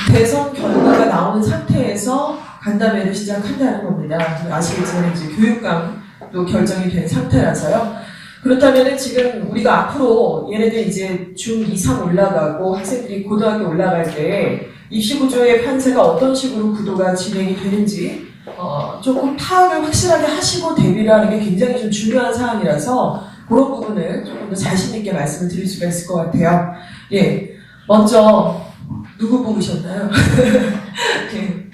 대선 결과가 나오는 상태에서 간담회를 시작한다는 겁니다. 아시겠지만 이제 교육감도 결정이 된 상태라서요. 그렇다면 지금 우리가 앞으로 얘네들 이제 중2, 3 올라가고 학생들이 고등학교 올라갈 때 입시구조의 판세가 어떤 식으로 구도가 진행이 되는지 조금 파악을 확실하게 하시고 대비를 하는 게 굉장히 좀 중요한 사항이라서 그런 부분을 조금 더 자신 있게 말씀을 드릴 수가 있을 것 같아요. 예, 먼저 누구 뽑으셨나요? 예,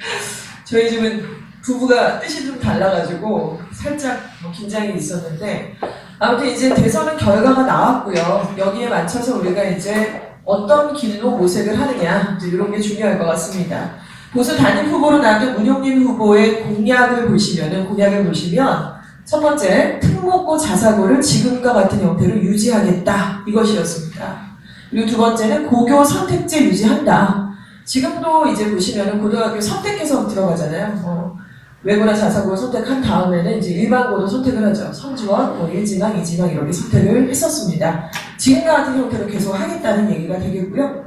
저희 집은 부부가 뜻이 좀 달라가지고 살짝 긴장이 있었는데 아무튼 이제 대선은 결과가 나왔고요. 여기에 맞춰서 우리가 이제 어떤 길로 모색을 하느냐 이제 이런 게 중요할 것 같습니다. 보수 단임 후보로 나온 문용림 후보의 공약을 보시면 첫 번째, 특목고 자사고를 지금과 같은 형태로 유지하겠다 이것이었습니다. 그리고 두 번째는 고교 선택제 유지한다. 지금도 이제 보시면 고등학교 선택해서 들어가잖아요. 외고나 자사고 선택한 다음에는 이제 일반고도 선택을 하죠. 성지원, 1진학, 2진학 이렇게 선택을 했었습니다. 지금과 같은 형태로 계속 하겠다는 얘기가 되겠고요.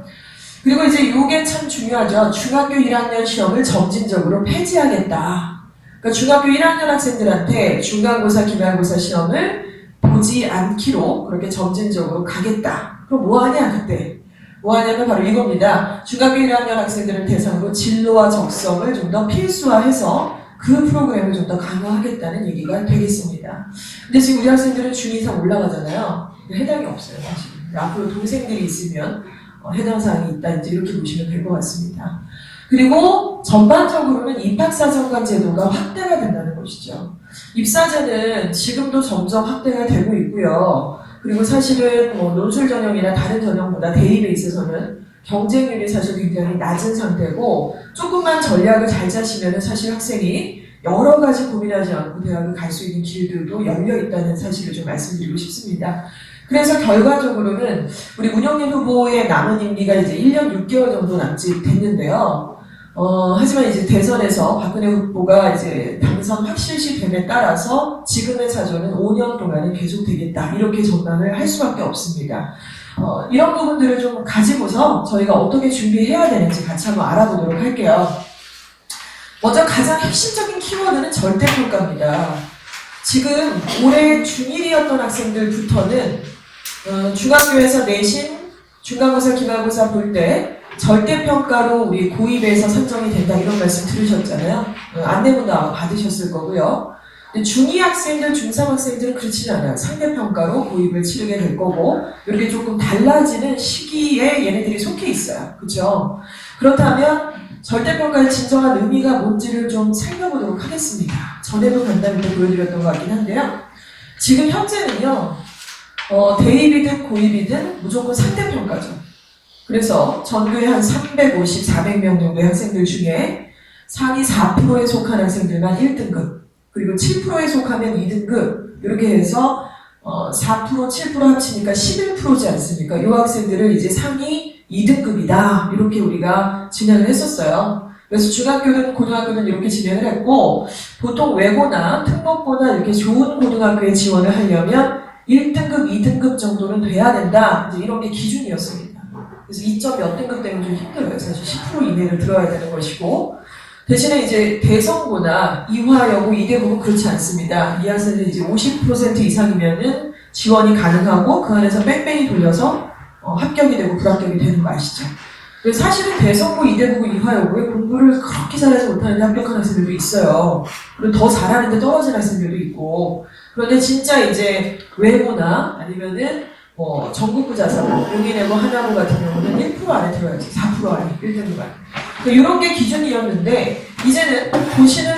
그리고 이제 이게 참 중요하죠. 중학교 1학년 시험을 점진적으로 폐지하겠다. 그러니까 중학교 1학년 학생들한테 중간고사, 기말고사 시험을 보지 않기로 그렇게 점진적으로 가겠다. 그럼 뭐 하냐 그때? 뭐 하냐면 바로 이겁니다. 중학교 1학년 학생들을 대상으로 진로와 적성을 좀 더 필수화해서 그 프로그램을 좀 더 강화하겠다는 얘기가 되겠습니다. 근데 지금 우리 학생들은 중2 이상 올라가잖아요. 해당이 없어요, 사실. 앞으로 동생들이 있으면 해당 사항이 있다, 이제 이렇게 보시면 될 것 같습니다. 그리고 전반적으로는 입학사정관 제도가 확대가 된다는 것이죠. 입사제는 지금도 점점 확대가 되고 있고요. 그리고 사실은 논술 전형이나 다른 전형보다 대입에 있어서는 경쟁률이 사실 굉장히 낮은 상태고 조금만 전략을 잘 짜시면 사실 학생이 여러 가지 고민하지 않고 대학을 갈 수 있는 길들도 열려 있다는 사실을 좀 말씀드리고 싶습니다. 그래서 결과적으로는 우리 문용림 후보의 남은 임기가 이제 1년 6개월 정도 남짓 됐는데요. 하지만 이제 대선에서 박근혜 후보가 이제 당선 확실시 됨에 따라서 지금의 사조는 5년 동안은 계속되겠다. 이렇게 전망을 할 수밖에 없습니다. 이런 부분들을 좀 가지고서 저희가 어떻게 준비해야 되는지 같이 한번 알아보도록 할게요. 먼저 가장 핵심적인 키워드는 절대평가입니다. 지금 올해 중1이었던 학생들부터는 중학교에서 내신, 중간고사, 기말고사 볼 때 절대평가로 우리 고입에서 선정이 된다 이런 말씀 들으셨잖아요. 안내문도 아마 받으셨을 거고요. 중2 학생들, 중3 학생들은 그렇지는 않아요. 상대평가로 고입을 치르게 될 거고 이렇게 조금 달라지는 시기에 얘네들이 속해 있어요. 그렇죠? 그렇다면 절대평가의 진정한 의미가 뭔지를 좀 살펴보도록 하겠습니다. 전에도 간단히 보여드렸던 것 같긴 한데요. 지금 현재는요. 대입이든 고입이든 무조건 상대평가죠. 그래서 전교에 한 350, 400명 정도의 학생들 중에 상위 4%에 속한 학생들만 1등급 그리고 7%에 속하면 2등급 이렇게 해서 4%, 7% 합치니까 11%지 않습니까? 이 학생들을 이제 상위 2등급이다 이렇게 우리가 진행을 했었어요. 그래서 중학교든 고등학교든 이렇게 진행을 했고 보통 외고나 특목고나 이렇게 좋은 고등학교에 지원을 하려면 1등급, 2등급 정도는 돼야 된다 이제 이런 게 기준이었습니다. 그래서 2점 몇 등급 되면 좀 힘들어요. 사실 10% 이내를 들어야 되는 것이고 대신에 이제 대성고나 이화여고, 이대고는 그렇지 않습니다. 이 학생들이 이제 50% 이상이면은 지원이 가능하고 그 안에서 뺑뺑이 돌려서 합격이 되고 불합격이 되는 거 아시죠? 그래서 사실은 대성고, 이대고고, 이화여고에 공부를 그렇게 잘하지 못하는데 합격한 학생들도 있어요. 그리고 더 잘하는데 떨어진 학생들도 있고 그런데 진짜 이제 외고나 아니면은 전국구 자사고, 용인외고, 하나고 같은 경우는 1% 안에 들어야지. 4% 안에, 1등급 안에. 그러니까 이런 게 기준이었는데, 이제는 보시는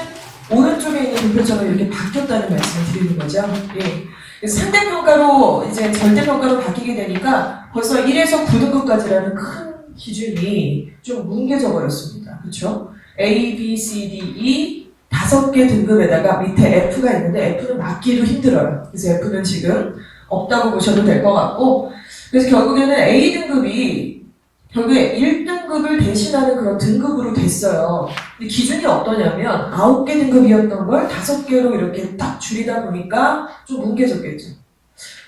오른쪽에 있는 도표처럼 이렇게 바뀌었다는 말씀을 드리는 거죠. 예. 그래서 상대평가로, 이제 절대평가로 바뀌게 되니까 벌써 1에서 9등급까지라는 큰 기준이 좀 뭉개져 버렸습니다. 그렇죠? A, B, C, D, E 5개 등급에다가 밑에 F가 있는데 F는 맞기도 힘들어요. 그래서 F는 지금 없다고 보셔도 될 것 같고 그래서 결국에는 A등급이 결국에 1등급을 대신하는 그런 등급으로 됐어요. 근데 기준이 어떠냐면 9개 등급이었던 걸 5개로 이렇게 딱 줄이다 보니까 좀 뭉개졌겠죠.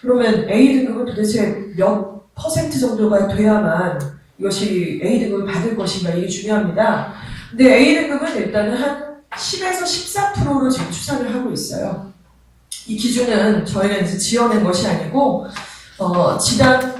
그러면 A등급은 도대체 몇 퍼센트 정도가 돼야만 이것이 A등급을 받을 것인가 이게 중요합니다. 근데 A등급은 일단은 한 10에서 14%로 지금 추산을 하고 있어요. 이 기준은 저희가 이제 지어낸 것이 아니고 지난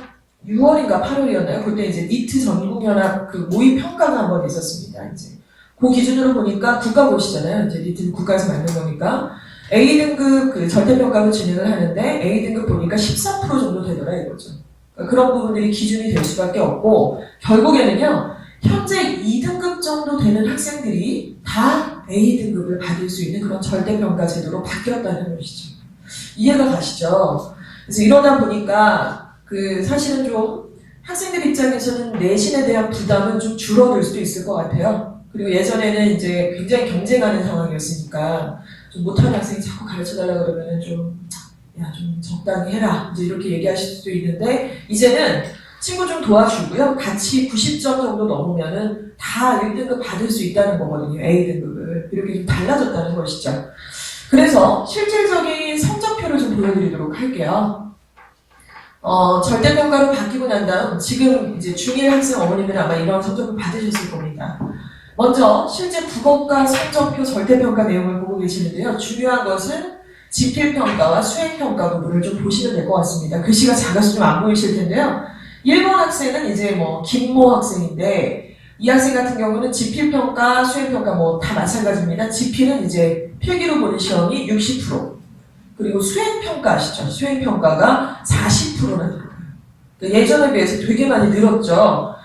6월인가 8월이었나요? 그때 이제 니트 전국연합 그 모의 평가가 한 번 있었습니다. 이제 그 기준으로 보니까 국가고시잖아요. 이제 니트는 국가에서 만든 거니까 A등급 그 절대평가로 진행을 하는데 A등급 보니까 14% 정도 되더라 이거죠. 그러니까 그런 부분들이 기준이 될 수밖에 없고 결국에는요. 현재 2등급 정도 되는 학생들이 다 A등급을 받을 수 있는 그런 절대평가 제도로 바뀌었다는 것이죠. 이해가 가시죠? 그래서 이러다 보니까 사실은 좀 학생들 입장에서는 내신에 대한 부담은 좀 줄어들 수도 있을 것 같아요. 그리고 예전에는 이제 굉장히 경쟁하는 상황이었으니까 좀 못하는 학생이 자꾸 가르쳐달라 그러면은 좀 적당히 해라. 이제 이렇게 얘기하실 수도 있는데 이제는 친구 좀 도와주고요. 같이 90점 정도 넘으면은 다 1등급 받을 수 있다는 거거든요. A등급을. 이렇게 좀 달라졌다는 것이죠. 그래서 실질적인 성적표를 좀 보여드리도록 할게요. 절대평가로 바뀌고 난 다음 지금 이제 중1 학생 어머님들은 아마 이런 성적을 받으셨을 겁니다. 먼저 실제 국어과 성적표 절대평가 내용을 보고 계시는데요. 중요한 것은 지필평가와 수행평가 부분을 좀 보시면 될 것 같습니다. 글씨가 작아서 좀 안 보이실 텐데요. 1번 학생은 이제 김모 학생인데 이 학생 같은 경우는 지필평가, 수행평가 다 마찬가지입니다. 지필은 이제 필기로 보는 시험이 60%. 그리고 수행평가 아시죠? 수행평가가 40%나 늘어요. 예전에 비해서 되게 많이 늘었죠.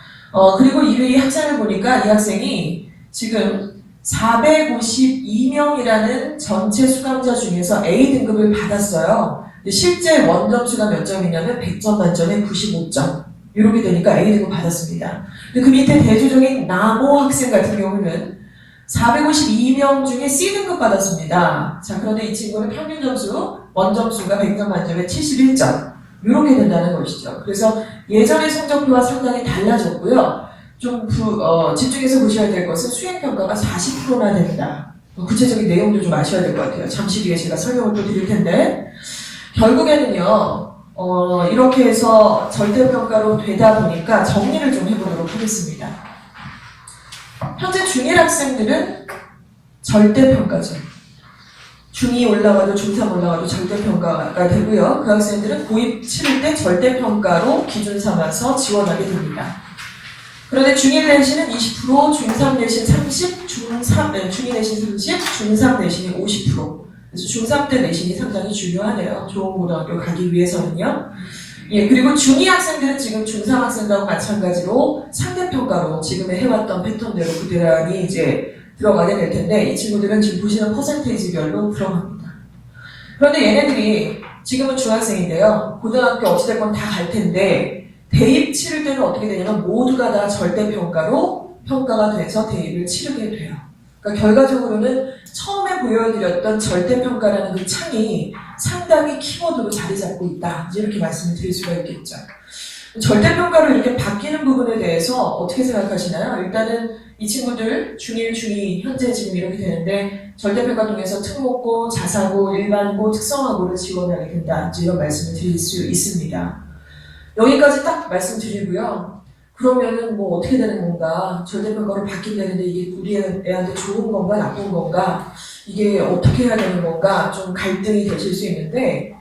그리고 이 학생을 보니까 이 학생이 지금 452명이라는 전체 수강자 중에서 A등급을 받았어요. 근데 실제 원점수가 몇 점이냐면 100점 만점에 95점. 이렇게 되니까 A등급 받았습니다. 근데 그 밑에 대조적인 나모 학생 같은 경우는 452명 중에 C등급 받았습니다. 자, 그런데 이 친구는 평균 점수, 원점수가 100점 만점에 71점. 이렇게 된다는 것이죠. 그래서 예전의 성적표와 상당히 달라졌고요. 좀 집중해서 보셔야 될 것은 수행평가가 40%나 된다. 구체적인 내용도 좀 아셔야 될 것 같아요. 잠시 뒤에 제가 설명을 또 드릴 텐데 결국에는요. 이렇게 해서 절대평가로 되다 보니까 정리를 좀 해보도록 하겠습니다. 현재 중1 학생들은 절대평가죠. 중2 올라가도 중3 올라가도 절대평가가 되고요. 그 학생들은 고2 치를 때 절대평가로 기준 삼아서 지원하게 됩니다. 그런데 중1 내신은 20%, 중3 내신 30%, 중2 내신 30%, 중3 내신이 50%. 그래서 중3 때 내신이 상당히 중요하네요. 좋은 고등학교 가기 위해서는요. 예, 그리고 중2 학생들은 지금 중3 학생들하고 마찬가지로 상대평가로 지금의 해왔던 패턴대로 그대로 이제 들어가게 될 텐데 이 친구들은 지금 보시는 퍼센테이지별로 들어갑니다. 그런데 얘네들이 지금은 중학생인데요. 고등학교 어찌됐건 다 갈 텐데 대입 치를 때는 어떻게 되냐면 모두가 다 절대평가로 평가가 돼서 대입을 치르게 돼요. 그러니까 결과적으로는 처음에 보여드렸던 절대평가라는 그 창이 상당히 키워드로 자리 잡고 있다. 이렇게 말씀을 드릴 수가 있겠죠. 절대평가로 이렇게 바뀌는 부분에 대해서 어떻게 생각하시나요? 일단은 이 친구들 중1, 중2 현재 지금 이렇게 되는데 절대평가 통해서 특목고, 자사고, 일반고, 특성화고를 지원하게 된다. 이런 말씀을 드릴 수 있습니다. 여기까지 딱 말씀드리고요. 그러면은 어떻게 되는 건가? 절대평가로 바뀐다는데 이게 우리 애한테 좋은 건가 나쁜 건가? 이게 어떻게 해야 되는 건가? 좀 갈등이 되실 수 있는데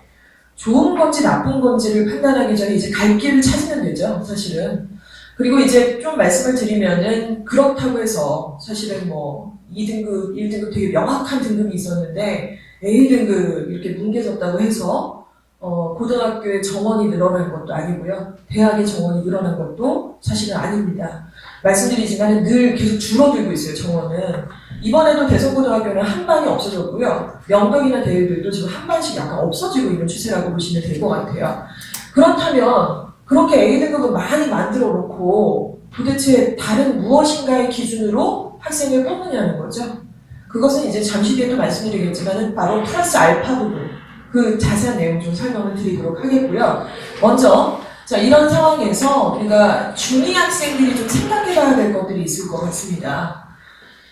좋은 건지 나쁜 건지를 판단하기 전에 이제 갈 길을 찾으면 되죠, 사실은. 그리고 이제 좀 말씀을 드리면은 그렇다고 해서 사실은 2등급, 1등급 되게 명확한 등급이 있었는데 A등급 이렇게 뭉개졌다고 해서 고등학교의 정원이 늘어난 것도 아니고요. 대학의 정원이 늘어난 것도 사실은 아닙니다. 말씀드리지만 늘 계속 줄어들고 있어요, 정원은. 이번에도 대성고등학교는 한 반이 없어졌고요. 명덕이나 대일들도 지금 한 반씩 약간 없어지고 있는 추세라고 보시면 될 것 같아요. 그렇다면 그렇게 A등급을 많이 만들어 놓고 도대체 다른 무엇인가의 기준으로 학생을 뽑느냐는 거죠. 그것은 이제 잠시 뒤에 또 말씀드리겠지만 바로 플러스 알파 부분. 그 자세한 내용 좀 설명을 드리도록 하겠고요. 먼저 이런 상황에서 우리가 중2 학생들이 좀 생각해봐야 될 것들이 있을 것 같습니다.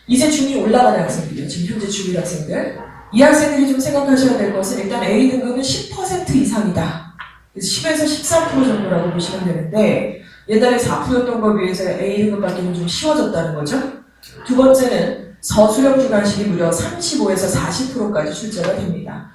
이제 중2 올라가는 학생들이요. 지금 현재 중1 학생들. 이 학생들이 좀 생각하셔야 될 것은 일단 A등급은 10% 이상이다. 10에서 13% 정도라고 보시면 되는데 옛날에 4%였던 거 비해서 A등급 받기는 좀 쉬워졌다는 거죠. 두 번째는 서술형 주관식이 무려 35에서 40%까지 출제가 됩니다.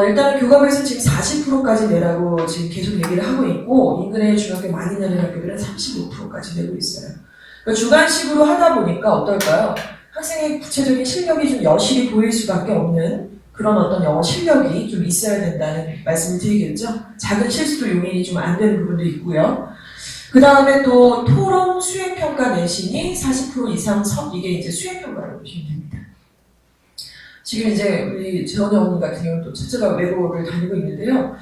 일단 교과서에서 지금 40%까지 내라고 지금 계속 얘기를 하고 있고, 인근의 중학교 많이 내는 학교들은 35%까지 내고 있어요. 그러니까 주관식으로 하다 보니까 어떨까요? 학생의 구체적인 실력이 좀 여실히 보일 수밖에 없는 그런 어떤 영어 실력이 좀 있어야 된다는 말씀을 드리겠죠. 작은 실수도 용인이 좀 안 되는 부분도 있고요. 그 다음에 또 토론 수행평가 내신이 40% 이상 이게 이제 수행평가라고 보시면 됩니다. 지금 이제 우리 재원영 같은 경우는 또 첫째가 외고를 다니고 있는데요.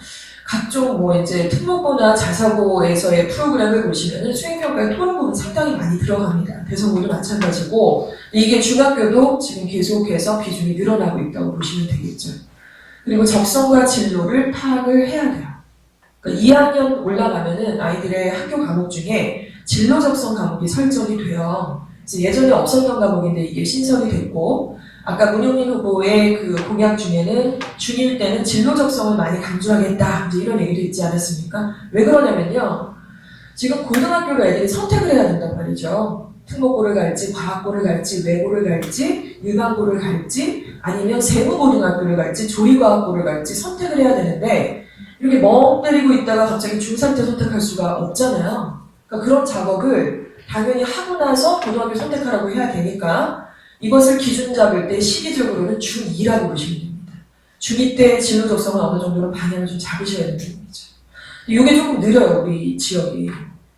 각종 뭐 이제 특목고나 자사고에서의 프로그램을 보시면은 수행평가의 토론 부분 상당히 많이 들어갑니다. 대성고도 마찬가지고 이게 중학교도 지금 계속해서 비중이 늘어나고 있다고 보시면 되겠죠. 그리고 적성과 진로를 파악을 해야 돼요. 그러니까 2학년 올라가면은 아이들의 학교 과목 중에 진로 적성 과목이 설정이 돼요. 예전에 없었던 과목인데 이게 신설이 됐고, 아까 문용민 후보의 그 공약 중에는 중1 때는 진로 적성을 많이 강조하겠다, 이제 이런 얘기도 있지 않았습니까? 왜 그러냐면요. 지금 고등학교로 애들이 선택을 해야 된단 말이죠. 특목고를 갈지, 과학고를 갈지, 외고를 갈지, 일반고를 갈지, 아니면 세무고등학교를 갈지, 조리과학고를 갈지 선택을 해야 되는데, 이렇게 멍 때리고 있다가 갑자기 중3 때 선택할 수가 없잖아요. 그러니까 그런 작업을 당연히 하고 나서 고등학교 선택하라고 해야 되니까 이것을 기준 잡을 때 시기적으로는 중2라고 보시면 됩니다. 중2 때 진로 적성은 어느 정도로 방향을 좀 잡으셔야 되는 거죠. 이게 조금 느려요, 우리 지역이.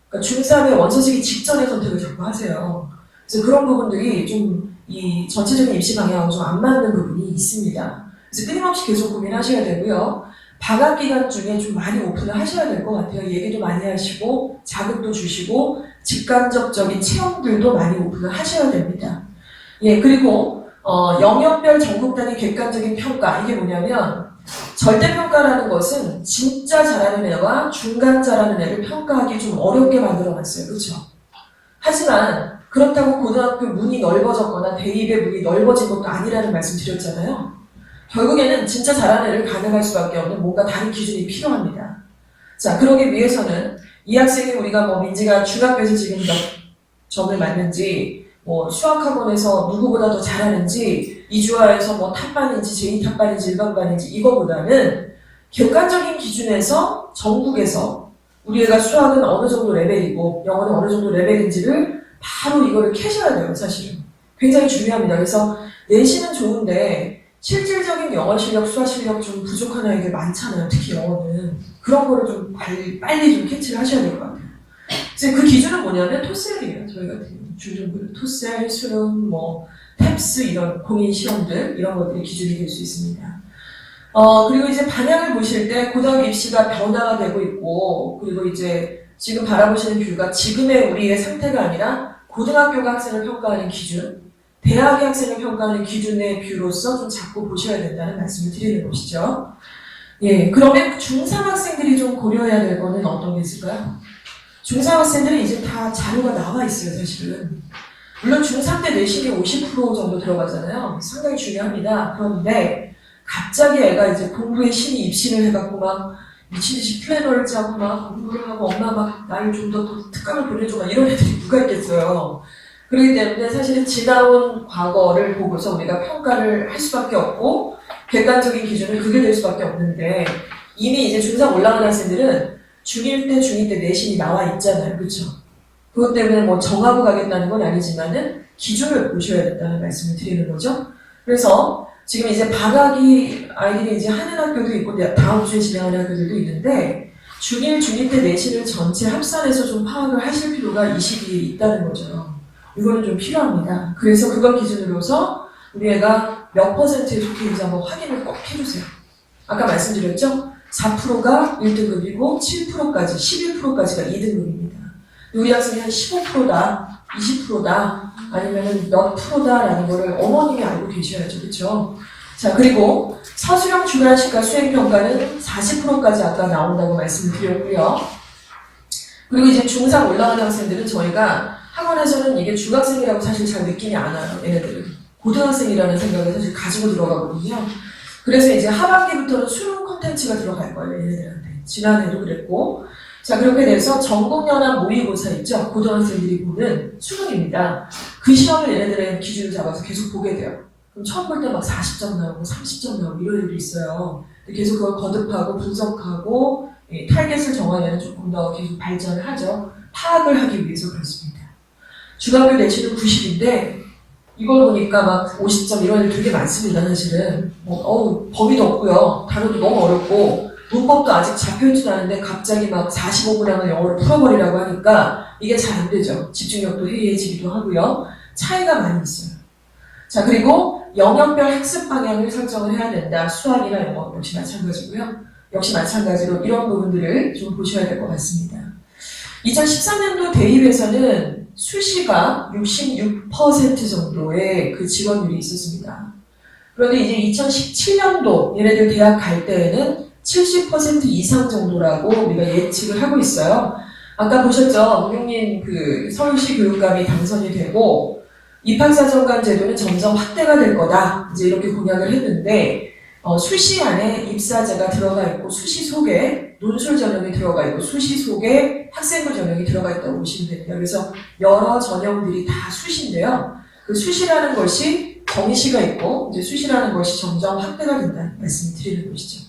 그러니까 중3의 원서지기 직전에 선택을 자꾸 하세요. 그래서 그런 부분들이 좀 이 전체적인 입시 방향하고 좀 안 맞는 부분이 있습니다. 그래서 끊임없이 계속 고민하셔야 되고요. 방학 기간 중에 좀 많이 오픈을 하셔야 될 것 같아요. 얘기도 많이 하시고 자극도 주시고 직간접적인 체험들도 많이 오픈을 하셔야 됩니다. 예, 그리고 영역별 전국 단위 객관적인 평가, 이게 뭐냐면 절대평가라는 것은 진짜 잘하는 애와 중간 잘하는 애를 평가하기 좀 어렵게 만들어놨어요. 그렇죠? 하지만 그렇다고 고등학교 문이 넓어졌거나 대입의 문이 넓어진 것도 아니라는 말씀 드렸잖아요. 결국에는 진짜 잘하는 애를 가능할 수밖에 없는 뭔가 다른 기준이 필요합니다. 자, 그러기 위해서는 이 학생이 우리가 뭐 민지가 중학교에서 지금 몇 점을 맞는지, 뭐 수학학원에서 누구보다 더 잘하는지, 이주화에서 뭐 탑반인지 제2탑반인지 일반반인지 이거보다는 객관적인 기준에서 전국에서 우리 애가 수학은 어느 정도 레벨이고 영어는 어느 정도 레벨인지를 바로 이거를 캐셔야 돼요, 사실은. 굉장히 중요합니다. 그래서 내신은 좋은데 실질적인 영어 실력, 수학 실력 좀 부족한 아이들 많잖아요. 특히 영어는. 그런 거를 좀 빨리 좀 캐치를 하셔야 될 것 같아요. 그래서 그 기준은 뭐냐면 토셀이에요. 저희 같은 경우는. 중등부는 토셀, 수능, 뭐 탭스 이런 공인 시험들 이런 것들이 기준이 될 수 있습니다. 그리고 이제 방향을 보실 때 고등학교 입시가 변화가 되고 있고, 그리고 이제 지금 바라보시는 뷰가 지금의 우리의 상태가 아니라 고등학교가 학생을 평가하는 기준, 대학의 학생을 평가하는 기준의 뷰로서 좀 자꾸 보셔야 된다는 말씀을 드리는 것이죠. 예, 그러면 중3 학생들이 좀 고려해야 될 거는 어떤 게 있을까요? 중3 학생들은 이제 다 자료가 나와 있어요, 사실은. 물론 중3 때 내신이 50% 정도 들어가잖아요. 상당히 중요합니다. 그런데 갑자기 애가 이제 공부에 신이 입신을 해갖고 막 미친 듯이 플래너를 짜고 막 공부를 하고 엄마 막 나를 좀 더 특강을 보내줘 막 이런 애들이 누가 있겠어요. 그렇기 때문에 사실은 지나온 과거를 보고서 우리가 평가를 할 수밖에 없고 객관적인 기준을 그게 될 수밖에 없는데 이미 이제 중3 올라가는 학생들은 중1 때, 중2 때 내신이 나와 있잖아요. 그렇죠? 그것 때문에 뭐 정하고 가겠다는 건 아니지만은 기준을 보셔야 된다는 말씀을 드리는 거죠. 그래서 지금 이제 방학이 아이들이 이제 하는 학교도 있고 다음 주에 진행하는 학교들도 있는데 중1, 중2 때 내신을 전체 합산해서 좀 파악을 하실 필요가 이 시기에 있다는 거죠. 이거는 좀 필요합니다. 그래서 그걸 기준으로서 우리 애가 몇 퍼센트에 속해 있는지 한번 확인을 꼭 해주세요. 아까 말씀드렸죠? 4%가 1등급이고 7%까지, 11%까지가 2등급입니다. 우리 학생이 한 15%다, 20%다, 아니면 몇 프로다라는 거를 어머님이 알고 계셔야죠. 그렇죠? 자, 그리고 서술형 주관식과 수행평가는 40%까지 아까 나온다고 말씀드렸고요. 그리고 이제 중3 올라가는 학생들은 저희가 학원에서는 이게 중학생이라고 사실 잘 느끼지 않아요. 얘네들은. 고등학생이라는 생각을 사실 가지고 들어가거든요. 그래서 이제 하반기부터는 수능 콘텐츠가 들어갈 거예요. 얘네들한테. 지난해도 그랬고. 자, 그렇게 돼서 전국연합 모의고사 있죠? 고등학생들이 보는 수능입니다. 그 시험을 얘네들의 기준을 잡아서 계속 보게 돼요. 그럼 처음 볼 때 막 40점 나오고 30점 나오고 이런 일이 있어요. 계속 그걸 거듭하고 분석하고 타겟을 정하려면 조금 더 계속 발전을 하죠. 파악을 하기 위해서 그렇습니다. 중학교 내신은 90인데 이걸 보니까 막 50점 이런 애들 되게 많습니다. 사실은 범위도 없고요. 단어도 너무 어렵고 문법도 아직 잡혀있지도 않은데 갑자기 막 45분 하면 영어를 풀어버리라고 하니까 이게 잘 안 되죠. 집중력도 해이해지기도 하고요. 차이가 많이 있어요. 자, 그리고 영역별 학습 방향을 설정을 해야 된다. 수학이나 영어 역시 마찬가지고요. 역시 마찬가지로 이런 부분들을 좀 보셔야 될 것 같습니다. 2013년도 대입에서는 수시가 66% 정도의 그 지원율이 있었습니다. 그런데 이제 2017년도 얘네들 대학 갈 때에는 70% 이상 정도라고 우리가 예측을 하고 있어요. 아까 보셨죠? 문용님 그 서울시 교육감이 당선이 되고 입학사정관 제도는 점점 확대가 될 거다. 이제 이렇게 공약을 했는데 수시 안에 입사제가 들어가 있고 수시 속에 논술 전형이 들어가 있고 수시 속에 학생부 전형이 들어가 있다고 보시면 됩니다. 그래서 여러 전형들이 다 수시인데요. 그 수시라는 것이 정시가 있고 이제 수시라는 것이 점점 확대가 된다는 말씀을 드리는 것이죠.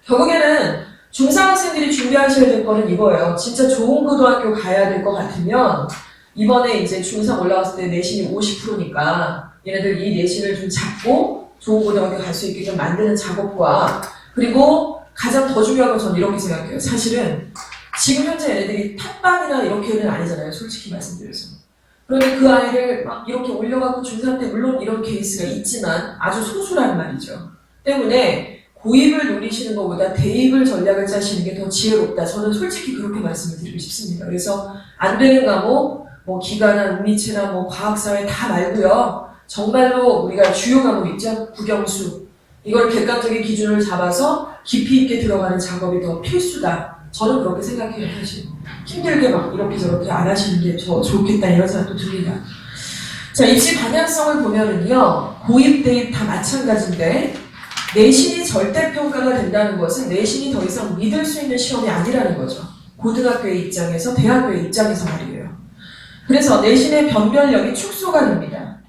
결국에는 중3 학생들이 준비하셔야 될 거는 이거예요. 진짜 좋은 고등학교 가야 될 것 같으면 이번에 이제 중3 올라왔을 때 내신이 50%니까 얘네들 이 내신을 좀 잡고 좋은 고등학교 갈 수 있게 좀 만드는 작업과 그리고 가장 더 중요한 건 저는 이렇게 생각해요. 사실은 지금 현재 얘네들이 탑반이나 이렇게는 아니잖아요. 솔직히 말씀드려서. 그런데 그 아이를 막 이렇게 올려갖고 중3 때 물론 이런 케이스가 있지만 아주 소수란 말이죠. 때문에 고입을 노리시는 것보다 대입을 전략을 짜시는 게 더 지혜롭다. 저는 솔직히 그렇게 말씀을 드리고 싶습니다. 그래서 안 되는 과목, 뭐 기가나 운리체나 뭐 과학사회 다 말고요. 정말로 우리가 주요 과목 있죠? 국영수. 이걸 객관적인 기준을 잡아서 깊이 있게 들어가는 작업이 더 필수다. 저는 그렇게 생각해요, 사실. 힘들게 막 이렇게 저렇게 안 하시는 게 더 좋겠다 이런 생각도 듭니다. 자, 입시 방향성을 보면은요. 고입, 대입 다 마찬가지인데 내신이 절대평가가 된다는 것은 내신이 더 이상 믿을 수 있는 시험이 아니라는 거죠. 고등학교의 입장에서, 대학교의 입장에서 말이에요. 그래서 내신의 변별력이 축소가 됩니다.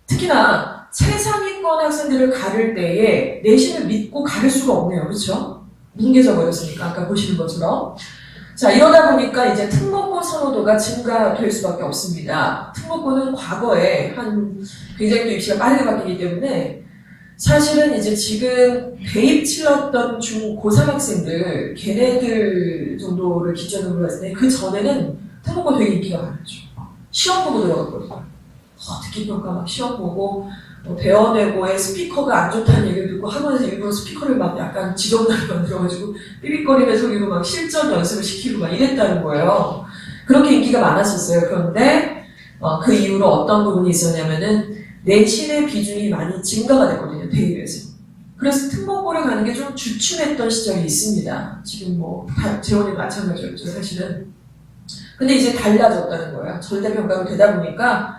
특히나 최상위권 학생들을 가를 때에 내신을 믿고 가를 수가 없네요. 그렇죠? 뭉개져 버렸으니까 아까 보시는 것처럼. 자, 이러다 보니까 이제 특목고 선호도가 증가될 수밖에 없습니다. 특목고는 과거에 굉장히 또 입시가 빠르게 바뀌기 때문에 사실은 이제 지금 대입 치렀던 고3 학생들, 걔네들 정도를 기준으로 봤을 때 그 전에는 특목고 되게 인기가 많았죠. 시험 보고 들어갔거든요. 듣기평가 막 시험 보고 대원외고의 스피커가 안 좋다는 얘기를 듣고 학원에서 일부러 스피커를 막 약간 지저분하게 만들어가지고 삐빅거리면서 그리고 막 실전 연습을 시키고 막 이랬다는 거예요. 그렇게 인기가 많았었어요. 그런데 그 이후로 어떤 부분이 있었냐면은 내신의 비중이 많이 증가가 됐거든요, 대입에서. 그래서 특목고를 가는 게 좀 주춤했던 시절이 있습니다. 지금 뭐, 재원이 마찬가지였죠, 사실은. 근데 이제 달라졌다는 거예요. 절대평가로 되다 보니까,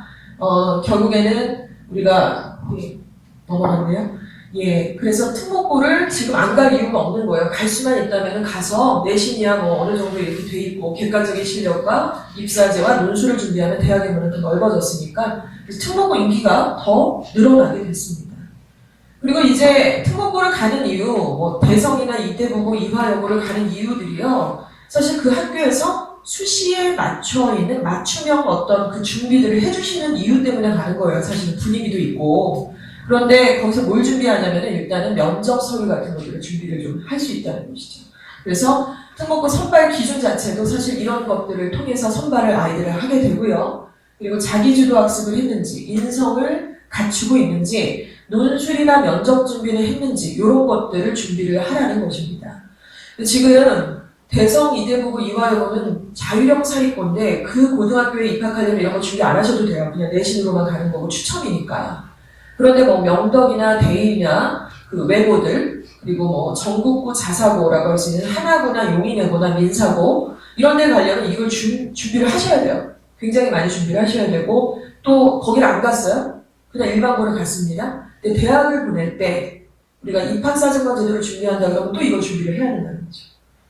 결국에는 우리가, 넘어갔네요. 예, 그래서 특목고를 지금 안 갈 이유가 없는 거예요. 갈 수만 있다면 가서 내신이야 뭐 어느 정도 이렇게 돼 있고 객관적인 실력과 입사제와 논술을 준비하면 대학의 문은 더 넓어졌으니까 그래서 특목고 인기가 더 늘어나게 됐습니다. 그리고 이제 특목고를 가는 이유, 뭐 대성이나 이대보고 이화여고를 가는 이유들이요. 사실 그 학교에서 수시에 맞춰 있는 맞춤형 어떤 그 준비들을 해주시는 이유 때문에 가는 거예요. 사실은 분위기도 있고. 그런데 거기서 뭘 준비하냐면 일단은 면접 서류 같은 것들을 준비를 좀 할 수 있다는 것이죠. 그래서 특목고 선발 기준 자체도 사실 이런 것들을 통해서 선발을 아이들을 하게 되고요. 그리고 자기주도 학습을 했는지, 인성을 갖추고 있는지, 논술이나 면접 준비를 했는지 이런 것들을 준비를 하라는 것입니다. 지금 대성, 이대보고, 이화여고는 자유형 사립고인데 그 고등학교에 입학하려면 이런 거 준비 안 하셔도 돼요. 그냥 내신으로만 가는 거고 추첨이니까. 그런데 뭐 명덕이나 대입이나 그 외고들 그리고 뭐 전국고 자사고라고 할 수 있는 하나고나 용인외고나 민사고 이런 데 가려면 이걸 준비를 하셔야 돼요. 굉장히 많이 준비를 하셔야 되고 또 거기를 안 갔어요? 그냥 일반고를 갔습니다. 근데 대학을 보낼 때 우리가 입학사정관 제도를 준비한다 그러면 또 이걸 준비를 해야 된다는 거죠.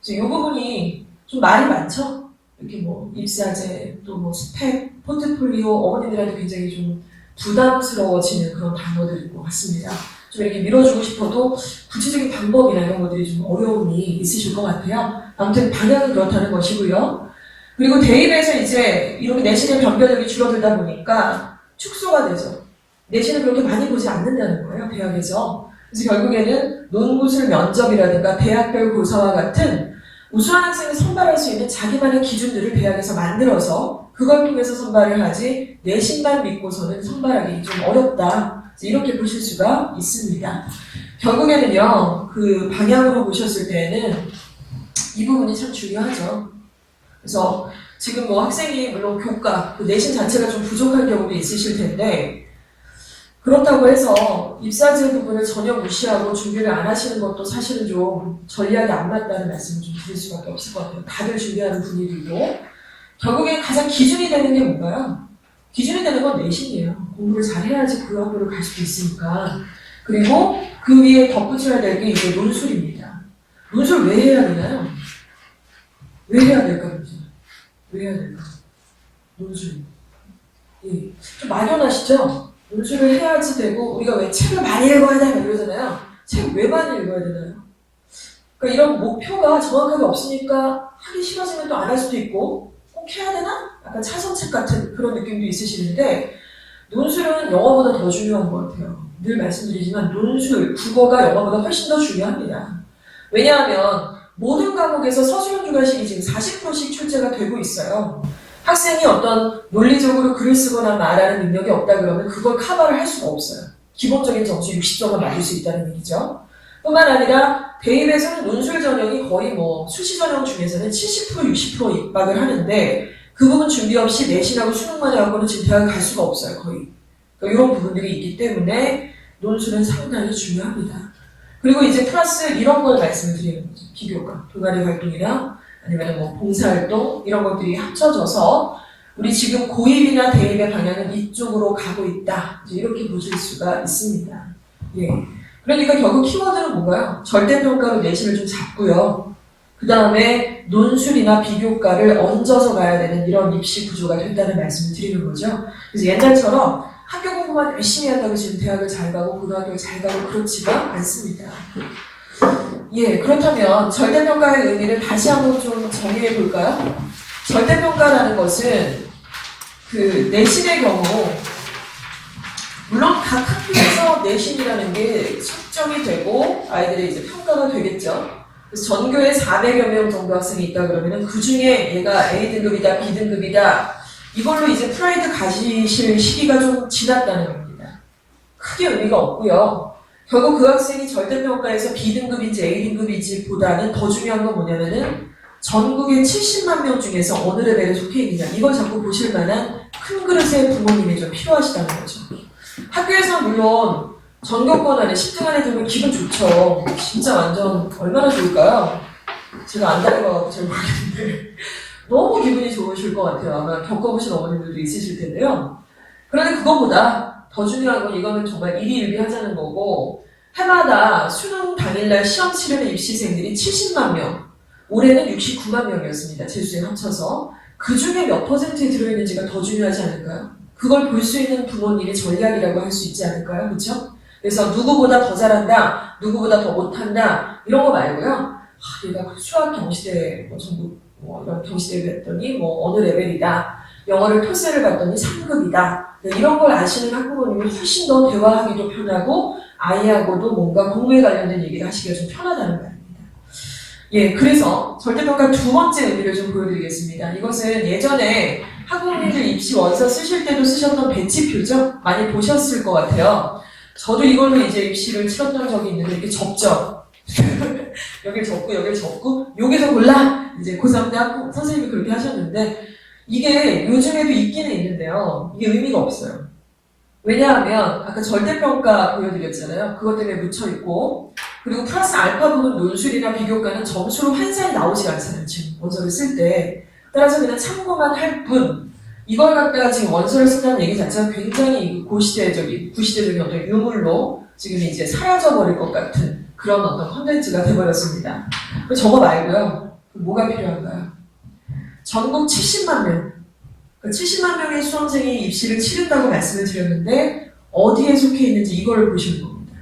그래서 이 부분이 좀 말이 많죠? 이렇게 뭐 입사제, 또 뭐 스펙, 포트폴리오, 어머님들한테 굉장히 좀 부담스러워지는 그런 단어들인 것 같습니다. 좀 이렇게 밀어주고 싶어도 구체적인 방법이나 이런 것들이 좀 어려움이 있으실 것 같아요. 아무튼 방향은 그렇다는 것이고요. 그리고 대입에서 이제 이렇게 내신의 변별력이 줄어들다 보니까 축소가 되죠. 내신을 그렇게 많이 보지 않는다는 거예요, 대학에서. 그래서 결국에는 논구술 면접이라든가 대학별 고사와 같은 우수한 학생을 선발할 수 있는 자기만의 기준들을 대학에서 만들어서 그걸 통해서 선발을 하지 내신만 믿고서는 선발하기 좀 어렵다. 이렇게 보실 수가 있습니다. 결국에는요, 그 방향으로 보셨을 때는 이 부분이 참 중요하죠. 그래서 지금 뭐 학생이 물론 교과, 그 내신 자체가 좀 부족한 경우도 있으실 텐데 그렇다고 해서 입사제 부분을 전혀 무시하고 준비를 안 하시는 것도 사실은 좀 전략이 안 맞다는 말씀을 좀 드릴 수밖에 없을 것 같아요. 다들 준비하는 분위기도 결국에 가장 기준이 되는 게 뭔가요? 기준이 되는 건 내신이에요. 공부를 잘해야지 그 학교를 갈 수도 있으니까. 그리고 그 위에 덧붙여야 될 게 이제 논술입니다. 논술 왜 해야 되나요? 왜 해야 될까, 논술? 왜 해야 될까? 논술. 예. 좀 막연하시죠? 논술을 해야지 되고, 우리가 왜 책을 많이 읽어야 되나 이러잖아요. 책 왜 많이 읽어야 되나요? 그러니까 이런 목표가 정확하게 없으니까 하기 싫어지면 또 안 할 수도 있고, 꼭 해야 되나? 약간 차선책 같은 그런 느낌도 있으시는데, 논술은 영어보다 더 중요한 것 같아요. 늘 말씀드리지만, 논술, 국어가 영어보다 훨씬 더 중요합니다. 왜냐하면, 모든 과목에서 서술형 주관식이 지금 40%씩 출제가 되고 있어요. 학생이 어떤 논리적으로 글을 쓰거나 말하는 능력이 없다 그러면 그걸 커버를 할 수가 없어요. 기본적인 점수 60점을 맞을 수 있다는 얘기죠. 뿐만 아니라 대입에서는 논술 전형이 거의 뭐 수시 전형 중에서는 70% 60% 입박을 하는데 그 부분 준비 없이 내신하고 수능만 해갖고는 지금 대학을 갈 수가 없어요, 거의. 그러니까 이런 부분들이 있기 때문에 논술은 상당히 중요합니다. 그리고 이제 플러스 이런 걸 말씀을 드리는 거죠. 비교과, 동아리 활동이나 아니면 뭐 봉사활동 이런 것들이 합쳐져서 우리 지금 고입이나 대입의 방향은 이쪽으로 가고 있다. 이렇게 보실 수가 있습니다. 예. 그러니까 결국 키워드는 뭔가요? 절대평가로 내신을 좀 잡고요. 그 다음에 논술이나 비교과를 얹어서 가야 되는 이런 입시 구조가 된다는 말씀을 드리는 거죠. 그래서 옛날처럼 학교 공부만 열심히 한다고 지금 대학을 잘 가고 고등학교를 잘 가고 그렇지가 않습니다. 예, 그렇다면 절대평가의 의미를 다시 한번 좀 정의해 볼까요? 절대평가라는 것은 그 내신의 경우 물론 각 학교에서 내신이라는 게 측정이 되고 아이들이 이제 평가가 되겠죠. 그래서 전교에 400여 명 정도 학생이 있다 그러면은 그 중에 얘가 A등급이다, B등급이다 이걸로 이제 프라이드 가지실 시기가 좀 지났다는 겁니다. 크게 의미가 없고요. 결국 그 학생이 절대평가에서 B등급인지 A등급인지 보다는 더 중요한 건 뭐냐면은 전국의 70만 명 중에서 어느 레벨에 속해 있느냐 이걸 자꾸 보실 만한 큰 그릇의 부모님이 좀 필요하시다는 거죠. 학교에서는 물론 전교권 안에 10등 안에 들면 기분 좋죠. 진짜 완전 얼마나 좋을까요? 제가 안 다녀봐서 잘 모르겠는데 너무 기분이 좋으실 것 같아요. 아마 겪어보신 어머님들도 있으실 텐데요. 그런데 그것보다 더 중요한 건 이거는 정말 일희일비하자는 거고 해마다 수능 당일날 시험 치르는 입시생들이 70만 명 올해는 69만 명이었습니다. 재수생 합쳐서. 그 중에 몇 퍼센트에 들어있는지가 더 중요하지 않을까요? 그걸 볼 수 있는 부모님의 전략이라고 할 수 있지 않을까요? 그렇죠? 그래서 누구보다 더 잘한다, 누구보다 더 못한다 이런 거 말고요. 얘가 수학 경시대 전국 이런 경시대에 갔더니 어느 레벨이다. 영어를 토스를 봤더니 3급이다. 이런 걸 아시는 학부모님이 훨씬 더 대화하기도 편하고 아이하고도 뭔가 공부에 관련된 얘기를 하시기가 좀 편하다는 말입니다. 예, 그래서 절대평가 두 번째 의미를 좀 보여드리겠습니다. 이것은 예전에 학부모님들 입시 원서 쓰실 때도 쓰셨던 배치표죠? 많이 보셨을 것 같아요. 저도 이걸로 이제 입시를 치렀던 적이 있는데 이렇게 접죠. 여길 접고 여길 접고 여기서 골라! 이제 고3 때 학부 선생님이 그렇게 하셨는데 이게 요즘에도 있기는 있는데요. 이게 의미가 없어요. 왜냐하면 아까 절대평가 보여드렸잖아요. 그것 때문에 묻혀있고 그리고 플러스 알파 부분 논술이나 비교과는 점수로 환산이 나오지 않잖아요. 지금 원서를 쓸 때. 따라서 그냥 참고만 할 뿐 이걸 갖다가 지금 원서를 쓴다는 얘기 자체가 굉장히 구시대적인 어떤 유물로 지금 이제 사라져버릴 것 같은 그런 어떤 콘텐츠가 돼버렸습니다. 저거 말고요. 뭐가 필요한가요? 전국 70만 명, 70만 명의 수험생이 입시를 치른다고 말씀을 드렸는데 어디에 속해 있는지 이걸 보시는 겁니다.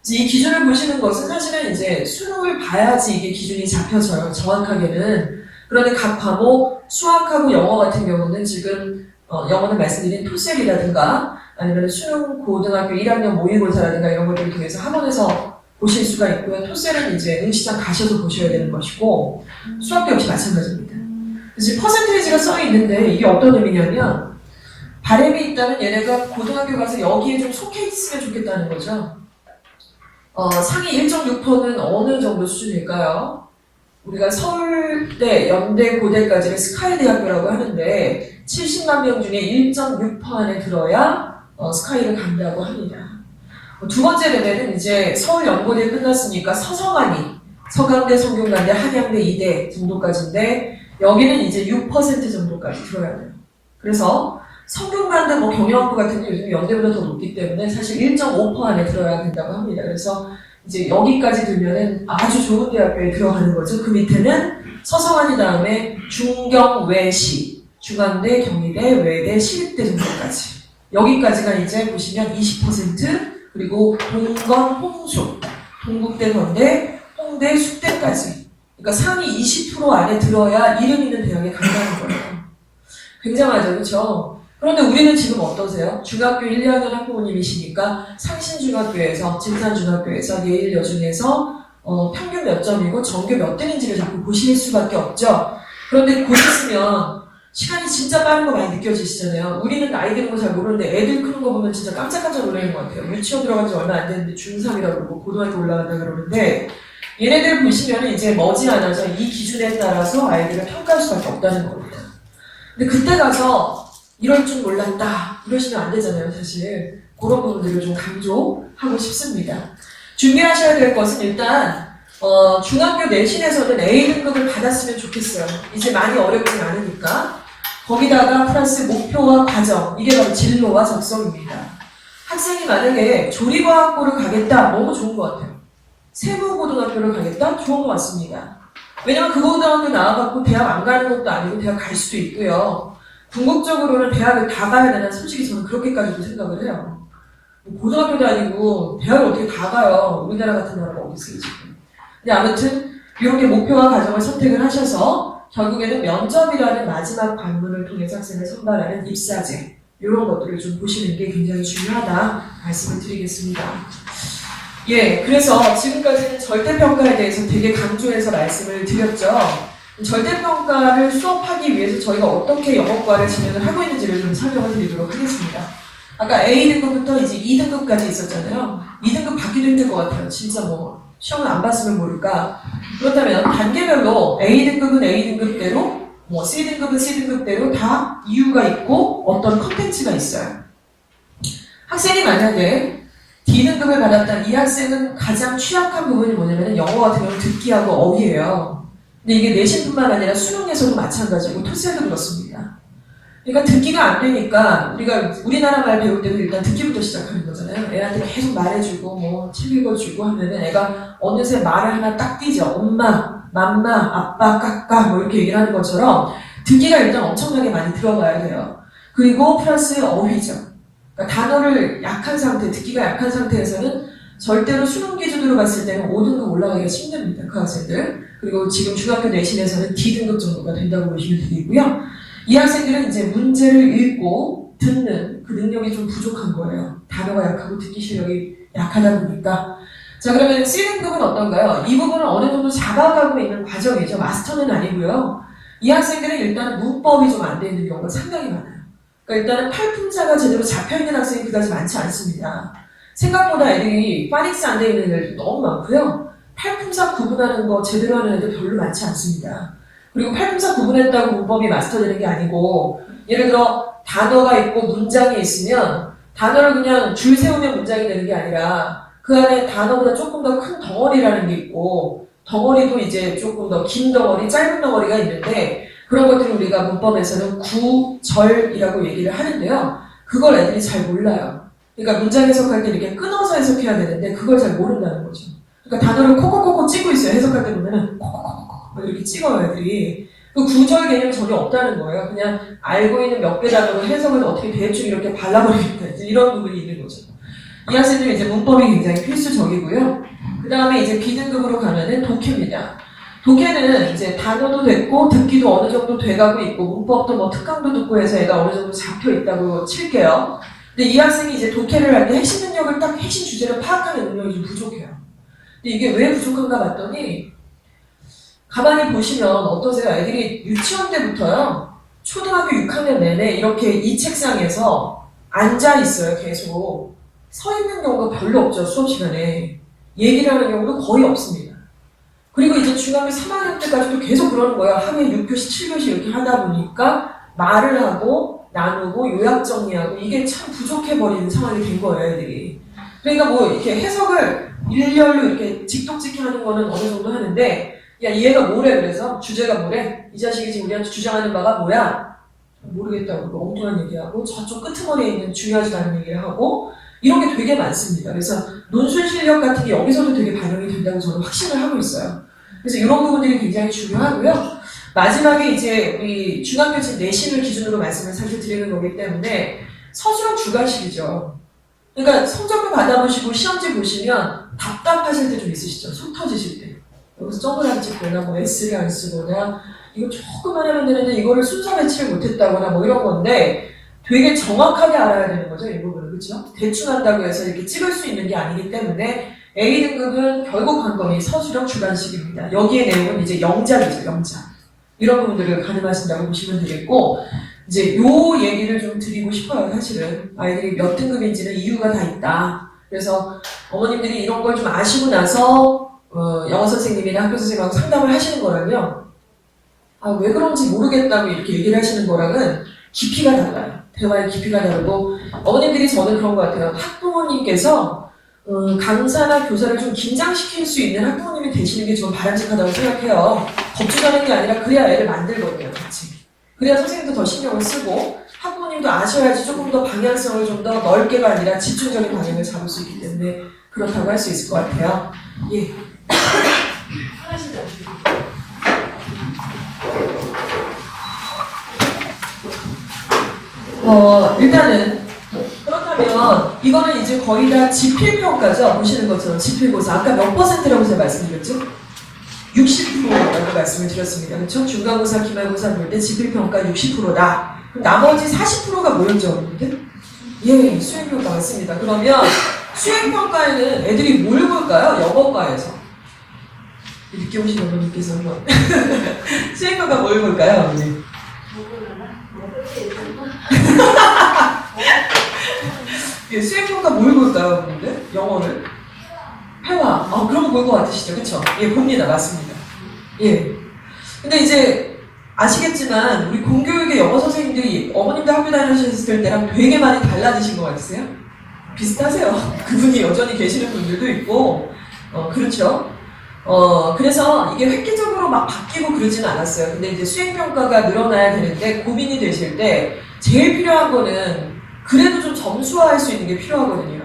그래서 이 기준을 보시는 것은 사실은 이제 수능을 봐야지 이게 기준이 잡혀져요. 정확하게는. 그런데 각 과목 수학하고 영어 같은 경우는 지금 영어는 말씀드린 토셀이라든가 아니면 수능 고등학교 1학년 모의고사라든가 이런 것들을 통해서 학원에서 보실 수가 있고요. 토셀은 이제 응시장 가셔서 보셔야 되는 것이고 수학도 역시 마찬가지입니다. 그래서 퍼센테이지가 써 있는데 이게 어떤 의미냐면 바람이 있다면 얘네가 고등학교 가서 여기에 좀 속해 있으면 좋겠다는 거죠. 상위 1.6%는 어느 정도 수준일까요? 우리가 서울대, 연대, 고대까지를 스카이 대학교라고 하는데 70만 명 중에 1.6% 안에 들어야 스카이를 간다고 합니다. 두 번째 레벨은 이제 서울 연고대 끝났으니까 서성안이, 서강대, 성균관대, 한양대, 이대 정도까지인데 여기는 이제 6% 정도까지 들어야 돼요. 그래서 성균관대 경영학부 같은 게 요즘 연대보다 더 높기 때문에 사실 1.5% 안에 들어야 된다고 합니다. 그래서 이제 여기까지 들면은 아주 좋은 대학교에 들어가는 거죠. 그 밑에는 서성안이 다음에 중경, 외시, 중앙대, 경희대, 외대, 시립대 정도까지. 여기까지가 이제 보시면 20% 그리고 동건, 홍수, 동국대, 건대, 홍대, 숙대까지. 그러니까 상위 20% 안에 들어야 이름 있는 대학에 간다는 거예요. 굉장하죠, 그렇죠? 그런데 우리는 지금 어떠세요? 중학교 1, 2학년 학부모님이시니까 상신중학교에서, 진산중학교에서, 예일여중에서 평균 몇 점이고 전교 몇 등인지를 자꾸 보실 수밖에 없죠. 그런데 곧 있으면 시간이 진짜 빠른 거 많이 느껴지시잖아요. 우리는 나이 드는 거 잘 모르는데 애들 크는 거 보면 진짜 깜짝깜짝 놀라는 것 같아요. 유치원 들어간 지 얼마 안 됐는데 중3이라고 그러고 고등학교 올라간다 그러는데 얘네들 보시면 이제 머지않아서 이 기준에 따라서 아이들을 평가할 수밖에 없다는 겁니다. 근데 그때 가서 이럴 줄 몰랐다 이러시면 안 되잖아요, 사실. 그런 부분들을 좀 강조하고 싶습니다. 준비하셔야 될 것은 일단 중학교 내신에서는 A등급을 받았으면 좋겠어요. 이제 많이 어렵진 않으니까. 거기다가 플러스 목표와 과정, 이게 바로 진로와 적성입니다. 학생이 만약에 조리과학고를 가겠다, 너무 좋은 것 같아요. 세무고등학교를 가겠다? 좋은 것 같습니다. 왜냐면 그 고등학교 나와갖고 대학 안 가는 것도 아니고 대학 갈 수도 있고요. 궁극적으로는 대학을 다 가야 되나 솔직히 저는 그렇게까지도 생각을 해요. 고등학교도 아니고 대학을 어떻게 다 가요. 우리나라 같은 나라가 어디 있어요 지금. 근데 아무튼 이렇게 목표와 과정을 선택을 하셔서 결국에는 면접이라는 마지막 관문을 통해서 학생을 선발하는 입사제 이런 것들을 좀 보시는 게 굉장히 중요하다 말씀을 드리겠습니다. 예, 그래서 지금까지는 절대평가에 대해서 되게 강조해서 말씀을 드렸죠. 절대평가를 수업하기 위해서 저희가 어떻게 영어과를 진행을 하고 있는지를 좀 설명을 드리도록 하겠습니다. 아까 A등급부터 이제 2등급까지 있었잖아요. 2등급 받기도 힘들 것 같아요. 진짜 시험을 안 봤으면 모를까. 그렇다면 단계별로 A등급은 A등급대로, C등급은 C등급대로 다 이유가 있고 어떤 컨텐츠가 있어요. 학생이 만약에 D등급을 받았다. 이 학생은 가장 취약한 부분이 뭐냐면 영어 같은 경우는 듣기하고 어휘예요. 근데 이게 내신뿐만 아니라 수능에서도 마찬가지고 토스에도 그렇습니다. 그러니까 듣기가 안 되니까 우리나라 말 배울 때도 일단 듣기부터 시작하는 거잖아요. 애한테 계속 말해주고 책 읽어주고 하면은 애가 어느새 말을 하나 딱 띄죠. 엄마, 맘마, 아빠, 까까 이렇게 얘기를 하는 것처럼 듣기가 일단 엄청나게 많이 들어가야 돼요. 그리고 플러스 어휘죠. 그러니까 단어를 약한 상태, 듣기가 약한 상태에서는 절대로 수능 기준으로 봤을 때는 5등급 올라가기가 힘듭니다. 그 학생들. 그리고 지금 중학교 내신에서는 D등급 정도가 된다고 보시면 되겠고요. 이 학생들은 이제 문제를 읽고 듣는 그 능력이 좀 부족한 거예요. 단어가 약하고 듣기 실력이 약하다 보니까. 자, 그러면 C등급은 어떤가요? 이 부분을 어느 정도 잡아가고 있는 과정이죠. 마스터는 아니고요. 이 학생들은 일단 문법이 좀 안 돼 있는 경우가 상당히 많아요. 그러니까 일단은 팔품사가 제대로 잡혀있는 학생이 그다지 많지 않습니다. 생각보다 애들이 파닉스 안 돼 있는 애들도 너무 많고요. 팔품사 구분하는 거 제대로 하는 애들 별로 많지 않습니다. 그리고 팔품사 구분했다고 문법이 마스터되는 게 아니고 예를 들어 단어가 있고 문장이 있으면 단어를 그냥 줄 세우면 문장이 되는 게 아니라 그 안에 단어보다 조금 더 큰 덩어리라는 게 있고 덩어리도 이제 조금 더 긴 덩어리, 짧은 덩어리가 있는데 그런 것들을 우리가 문법에서는 구절이라고 얘기를 하는데요. 그걸 애들이 잘 몰라요. 그러니까 문장 해석할 때 이렇게 끊어서 해석해야 되는데 그걸 잘 모른다는 거죠. 그러니까 단어를 콕콕콕콕 찍고 있어요. 해석할 때 보면은 콕콕콕콕 이렇게 찍어요, 애들이. 그 구절 개념이 전혀 없다는 거예요. 그냥 알고 있는 몇 개 단어로 해석을 어떻게 대충 이렇게 발라버리겠다. 이런 부분이 있는 거죠. 이 학생들은 이제 문법이 굉장히 필수적이고요. 그 다음에 이제 B등급으로 가면은 독해입니다. 독해는 이제 단어도 됐고 듣기도 어느 정도 돼가고 있고 문법도 뭐 특강도 듣고 해서 애가 어느 정도 잡혀 있다고 칠게요. 근데 이 학생이 이제 독해를 할 때 핵심 능력을 딱 핵심 주제를 파악하는 능력이 좀 부족해요. 근데 이게 왜 부족한가 봤더니 가만히 보시면 어떠세요? 애들이 유치원 때부터요. 초등학교 6학년 내내 이렇게 이 책상에서 앉아 있어요. 계속. 서 있는 경우가 별로 없죠. 수업 시간에. 얘기를 하는 경우도 거의 없습니다. 그리고 이제 중학교 3학년 때까지도 계속 그러는 거예요. 하루에 6교시, 7교시 이렇게 하다 보니까 말을 하고 나누고 요약 정리하고 이게 참 부족해버리는 상황이 된 거예요. 애들이. 그러니까 뭐 이렇게 해석을 일렬로 이렇게 직독직히 하는 거는 어느 정도 하는데 야, 얘가 뭐래, 그래서? 주제가 뭐래? 이 자식이 지금 우리한테 주장하는 바가 뭐야? 모르겠다고 엉뚱한 얘기하고, 저쪽 끄트머리에 있는 중요하지도 않은 얘기를 하고, 이런 게 되게 많습니다. 그래서 논술 실력 같은 게 여기서도 되게 반영이 된다고 저는 확신을 하고 있어요. 그래서 이런 부분들이 굉장히 중요하고요. 마지막에 이제 우리 중학교직 내신을 기준으로 말씀을 사실 드리는 거기 때문에 서술형 주관식이죠. 그러니까 성적표 받아보시고 시험지 보시면 답답하실 때 좀 있으시죠? 속 터지실 때. 여기서 점을 안 찍거나 뭐 S를 안 쓰거나 이거 조금만 하면 되는데 이거를 순서 배치를 못했다거나 뭐 이런 건데 되게 정확하게 알아야 되는 거죠, 이 부분은. 그렇죠? 대충 한다고 해서 이렇게 찍을 수 있는 게 아니기 때문에 A등급은 결국 관건이 서술형 주관식입니다. 여기에 내용은 이제 영작이죠, 영작. 이런 부분들을 가늠하신다고 보시면 되겠고 이제 요 얘기를 좀 드리고 싶어요, 사실은. 아이들이 몇 등급인지는 이유가 다 있다. 그래서 어머님들이 이런 걸 좀 아시고 나서 영어 선생님이나 학교 선생님하고 상담을 하시는 거랑요. 아, 왜 그런지 모르겠다고 이렇게 얘기를 하시는 거랑은 깊이가 달라요. 대화의 깊이가 다르고 어머님들이 저는 그런 것 같아요. 학부모님께서 강사나 교사를 좀 긴장시킬 수 있는 학부모님이 되시는 게 좀 바람직하다고 생각해요. 겁주자는 게 아니라 그래야 애를 만들거든요, 같이. 그래야 선생님도 더 신경을 쓰고 학부모님도 아셔야지 조금 더 방향성을 좀 더 넓게가 아니라 집중적인 방향을 잡을 수 있기 때문에 그렇다고 할 수 있을 것 같아요. 예. 하나씩 일단은 그렇다면 이거는 이제 거의 다 지필평가죠. 보시는 것처럼 지필고사. 아까 몇 %라고 제가 말씀드렸죠? 60%라고 말씀을 드렸습니다. 그렇죠? 중간고사, 기말고사 볼 때 지필평가 60%다. 그럼 나머지 40%가 뭐였죠? 예, 수행평가 맞습니다. 그러면 수행평가에는 애들이 뭘 볼까요? 영어과에서. 늦게 오신 어머님께서 한번. 수행평가 뭘 볼까요, 어머니? 예, 수행평가 뭘 볼까요, 어머님들? 영어를? 회화. 그런 거 볼 것 같으시죠? 그쵸? 예, 봅니다. 맞습니다. 예. 근데 이제, 아시겠지만, 우리 공교육의 영어 선생님들이 어머님들 학교 다니셨을 때랑 되게 많이 달라지신 것 같으세요? 비슷하세요. 그분이 여전히 계시는 분들도 있고, 그렇죠? 그래서 이게 획기적으로 막 바뀌고 그러지는 않았어요. 근데 이제 수행평가가 늘어나야 되는데 고민이 되실 때 제일 필요한 거는 그래도 좀 점수화할 수 있는 게 필요하거든요.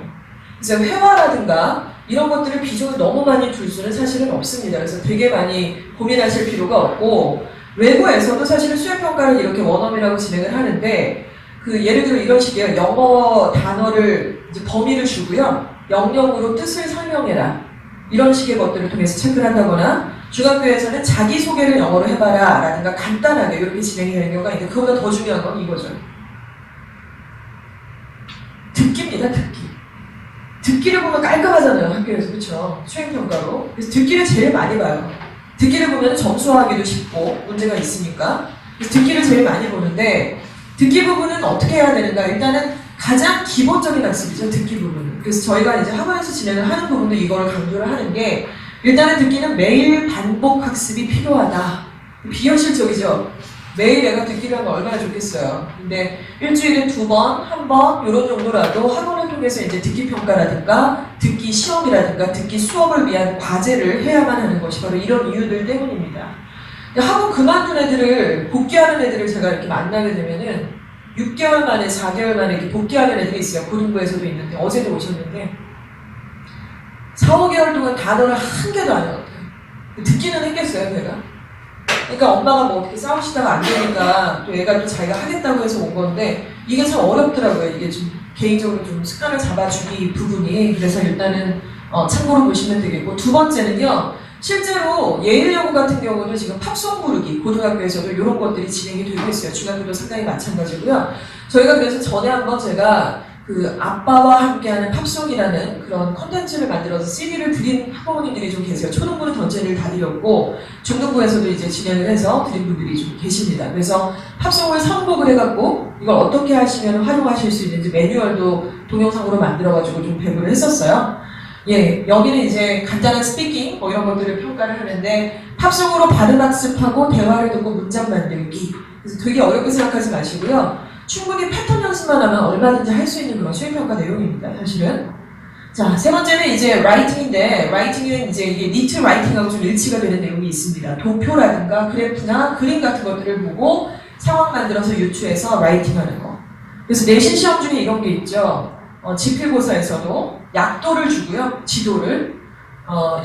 그래서 회화라든가 이런 것들을 비중을 너무 많이 둘 수는 사실은 없습니다. 그래서 되게 많이 고민하실 필요가 없고 외고에서도 사실은 수행평가를 이렇게 원어민하고 진행을 하는데 예를 들어 이런 식이에요. 영어 단어를 이제 범위를 주고요. 영역으로 뜻을 설명해라. 이런 식의 것들을 통해서 체크를 한다거나 중학교에서는 자기소개를 영어로 해봐라 라든가 간단하게 이렇게 진행이 되는 경우가 있는데 그보다 더 중요한 건 이거죠. 듣기입니다. 듣기. 듣기를 보면 깔끔하잖아요. 학교에서. 그렇죠? 수행평가로. 그래서 듣기를 제일 많이 봐요. 듣기를 보면 점수화하기도 쉽고 문제가 있으니까 그래서 듣기를 제일 많이 보는데 듣기 부분은 어떻게 해야 되는가? 일단은 가장 기본적인 학습이죠. 듣기 부분은. 그래서 저희가 이제 학원에서 진행을 하는 부분도 이걸 강조를 하는 게 일단은 듣기는 매일 반복 학습이 필요하다. 비현실적이죠. 매일 내가 듣기를 하면 얼마나 좋겠어요. 근데 일주일에 2번, 1번 이런 정도라도 학원을 통해서 이제 듣기 평가라든가 듣기 시험이라든가 듣기 수업을 위한 과제를 해야만 하는 것이 바로 이런 이유들 때문입니다. 학원 그만둔 애들을 복귀하는 애들을 제가 이렇게 만나게 되면은 6개월 만에 4개월 만에 이렇게 복귀하는 애들이 있어요. 고등부에서도 있는데 어제도 오셨는데 4, 5개월 동안 단어를 한 개도 안 외웠대요. 듣기는 했겠어요, 걔가? 그러니까 엄마가 뭐 어떻게 싸우시다가 안 되니까 또 애가 또 자기가 하겠다고 해서 온 건데 이게 참 어렵더라고요. 이게 좀 개인적으로 좀 습관을 잡아주기 부분이. 그래서 일단은 참고로 보시면 되겠고, 두 번째는요. 실제로 예일여고 같은 경우는 지금 팝송 부르기 고등학교에서도 이런 것들이 진행이 되고 있어요. 중학교도 상당히 마찬가지고요. 저희가 그래서 전에 한번 제가 그 아빠와 함께하는 팝송이라는 그런 컨텐츠를 만들어서 CD를 드린 학부모님들이 좀 계세요. 초등부는 전체를 다 드렸고 중등부에서도 이제 진행을 해서 드린 분들이 좀 계십니다. 그래서 팝송을 선곡을 해갖고 이걸 어떻게 하시면 활용하실 수 있는지 매뉴얼도 동영상으로 만들어가지고 좀 배부를 했었어요. 예, 여기는 이제 간단한 스피킹 뭐 이런 것들을 평가를 하는데 팝송으로 발음 학습하고 대화를 듣고 문장 만들기. 그래서 되게 어렵게 생각하지 마시고요. 충분히 패턴 연습만 하면 얼마든지 할 수 있는 그런 수행평가 내용입니다, 사실은. 자, 세 번째는 이제 라이팅인데, 라이팅은 이제 이게 니트 라이팅하고 좀 일치가 되는 내용이 있습니다. 도표라든가 그래프나 그림 같은 것들을 보고 상황 만들어서 유추해서 라이팅하는 거. 그래서 내신 시험 중에 이런 게 있죠. 지필고사에서도 약도를 주고요, 지도를.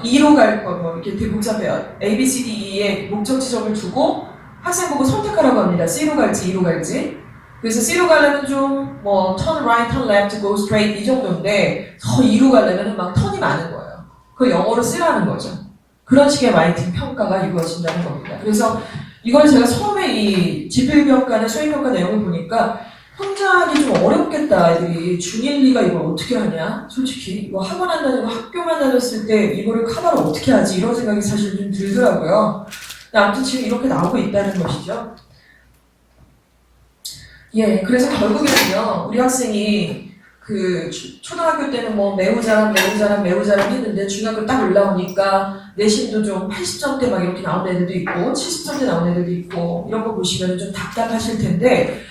2로 갈 거, 뭐 이렇게 되게 복잡해요. A, B, C, D, E에 목적 지점을 두고 학생 보고 선택하라고 합니다. C로 갈지, 2로 갈지. 그래서 C로 가려면 좀 뭐 turn right, turn left, go straight 이 정도인데 더 2로 가려면 막 턴이 많은 거예요. 그걸 영어로 쓰라는 거죠. 그런 식의 라이팅 평가가 이루어진다는 겁니다. 그래서 이걸 제가 처음에 이 지필평가나 수행평가 내용을 보니까 혼자 하기 좀 어렵겠다. 아이들이 중1, 2가 이걸 어떻게 하냐? 솔직히 이거 학원 안 다니고 학교만 다녔을 때 이거를 커버를 어떻게 하지? 이런 생각이 사실 좀 들더라고요. 아무튼 지금 이렇게 나오고 있다는 것이죠. 예, 그래서 결국에는요, 우리 학생이 그 초등학교 때는 뭐 매우 잘함 했는데 중학교 딱 올라오니까 내신도 좀 80점대 막 이렇게 나온 애들도 있고 70점대 나온 애들도 있고 이런 거 보시면 좀 답답하실 텐데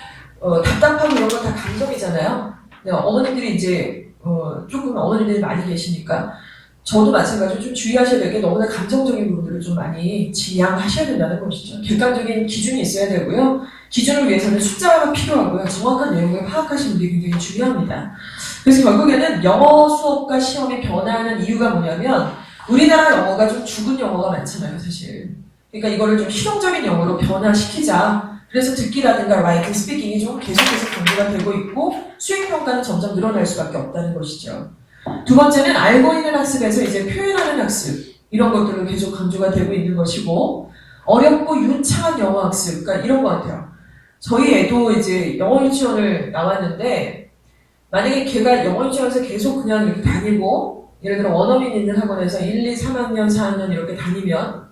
답답하고 이런 건 다 감정이잖아요. 네, 어머님들이 이제 조금 어머님들이 많이 계시니까 저도 마찬가지로 좀 주의하셔야 될 게 너무나 감정적인 부분들을 좀 많이 지양하셔야 된다는 것이죠. 객관적인 기준이 있어야 되고요. 기준을 위해서는 숫자가 필요하고요. 정확한 내용을 파악하시는 게 굉장히 중요합니다. 그래서 결국에는 영어 수업과 시험이 변화하는 이유가 뭐냐면 우리나라 영어가 좀 죽은 영어가 많잖아요, 사실. 그러니까 이거를 좀 실용적인 영어로 변화시키자. 그래서 듣기라든가 라이팅, 스피킹이 좀 계속해서 강조가 되고 있고 수행평가는 점점 늘어날 수밖에 없다는 것이죠. 두 번째는 알고 있는 학습에서 이제 표현하는 학습 이런 것들은 계속 강조가 되고 있는 것이고 어렵고 유창한 영어 학습 그러니까 이런 것 같아요. 저희 애도 이제 영어 유치원을 나왔는데 만약에 걔가 영어 유치원에서 계속 그냥 이렇게 다니고 예를 들어 원어민 있는 학원에서 1, 2, 3학년, 4학년 이렇게 다니면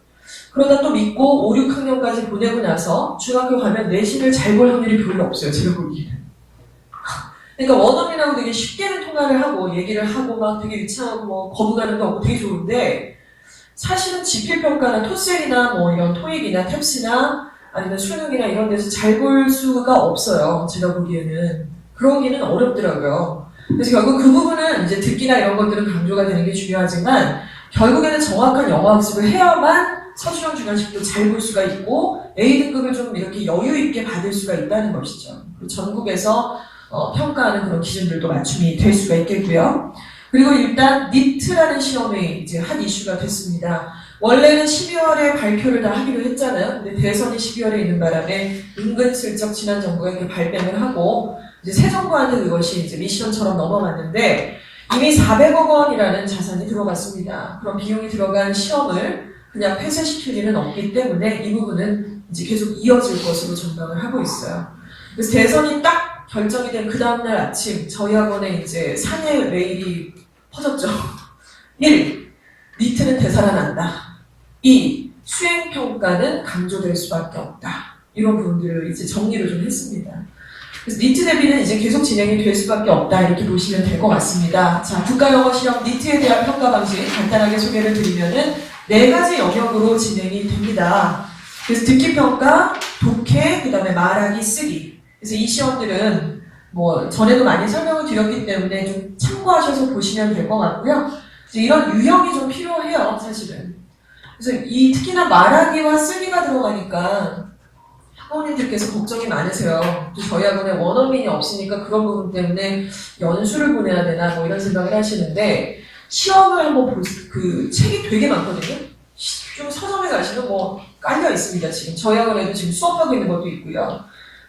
그러다 또 믿고 5, 6학년까지 보내고 나서 중학교 가면 내신을 잘 볼 확률이 별로 없어요. 제가 보기에는. 그러니까 원어민하고 되게 쉽게는 통화를 하고 얘기를 하고 막 되게 유창하고 뭐 거부감도 없고 되게 좋은데 사실은 지필평가나 토셀이나 뭐 이런 토익이나 탭스나 아니면 수능이나 이런 데서 잘 볼 수가 없어요. 제가 보기에는. 그러기는 어렵더라고요. 그래서 결국 그 부분은 이제 듣기나 이런 것들은 강조가 되는 게 중요하지만 결국에는 정확한 영어 학습을 해야만 서술형 중간식도 잘 볼 수가 있고 A등급을 좀 이렇게 여유 있게 받을 수가 있다는 것이죠. 전국에서 평가하는 그런 기준들도 맞춤이 될 수가 있겠고요. 그리고 일단 니트라는 시험이 이제 한 이슈가 됐습니다. 원래는 12월에 발표를 다 하기로 했잖아요. 근데 대선이 12월에 있는 바람에 은근슬쩍 지난 정부가 이렇게 발뺌을 하고 이제 새 정부한테 그것이 이제 미션처럼 넘어갔는데 이미 400억 원이라는 자산이 들어갔습니다. 그런 비용이 들어간 시험을 그냥 폐쇄시킬 일은 없기 때문에 이 부분은 이제 계속 이어질 것으로 전망을 하고 있어요. 그래서 대선이 딱 결정이 된 그 다음날 아침 저희 학원에 이제 상해 메일이 퍼졌죠. 1. 니트는 되살아난다. 2. 수행평가는 강조될 수밖에 없다. 이런 부분들을 이제 정리를 좀 했습니다. 그래서 니트 대비는 이제 계속 진행이 될 수밖에 없다. 이렇게 보시면 될 것 같습니다. 자, 국가영어시험 니트에 대한 평가 방식 간단하게 소개를 드리면은 4가지 영역으로 진행이 됩니다. 그래서 듣기평가, 독해, 그 다음에 말하기, 쓰기. 그래서 이 시험들은 뭐 전에도 많이 설명을 드렸기 때문에 좀 참고하셔서 보시면 될 것 같고요. 이런 유형이 좀 필요해요, 사실은. 그래서 이 특히나 말하기와 쓰기가 들어가니까 학부모님들께서 걱정이 많으세요. 저희 학원에 원어민이 없으니까 그런 부분 때문에 연수를 보내야 되나 뭐 이런 생각을 하시는데 시험을 한번 그 책이 되게 많거든요. 좀 서점에 가시면 뭐 깔려 있습니다. 지금 저희 학원에도 지금 수업하고 있는 것도 있고요.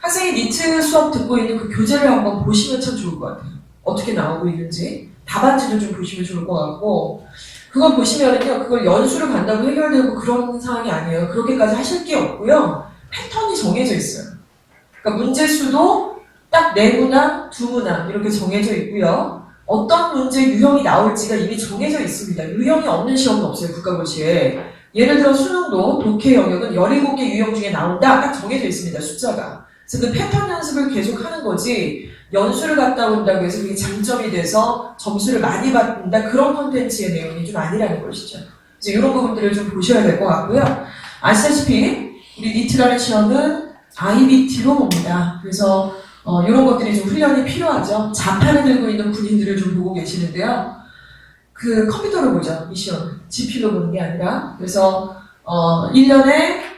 학생이 니트 수업 듣고 있는 그 교재를 한번 보시면 참 좋을 것 같아요. 어떻게 나오고 있는지 답안지도 좀 보시면 좋을 것 같고, 그걸 보시면은요, 그걸 연수를 간다고 해결되고 그런 상황이 아니에요. 그렇게까지 하실 게 없고요. 패턴이 정해져 있어요. 그러니까 문제수도 딱 4문항, 2문항 이렇게 정해져 있고요. 어떤 문제 유형이 나올지가 이미 정해져 있습니다. 유형이 없는 시험은 없어요, 국가고시에. 예를 들어 수능도 독해 영역은 17개 유형 중에 나온다, 딱 정해져 있습니다, 숫자가. 그래서 그 패턴 연습을 계속 하는 거지, 연수를 갔다 온다고 해서 그게 장점이 돼서 점수를 많이 받는다, 그런 콘텐츠의 내용이 좀 아니라는 것이죠. 이제 이런 부분들을 좀 보셔야 될 것 같고요. 아시다시피 우리 니트라는 시험은 IBT로 봅니다. 그래서 이런 것들이 좀 훈련이 필요하죠. 자판을 들고 있는 군인들을 좀 보고 계시는데요. 그 컴퓨터로 보죠, 이 시험은. GP로 보는 게 아니라. 그래서 1년에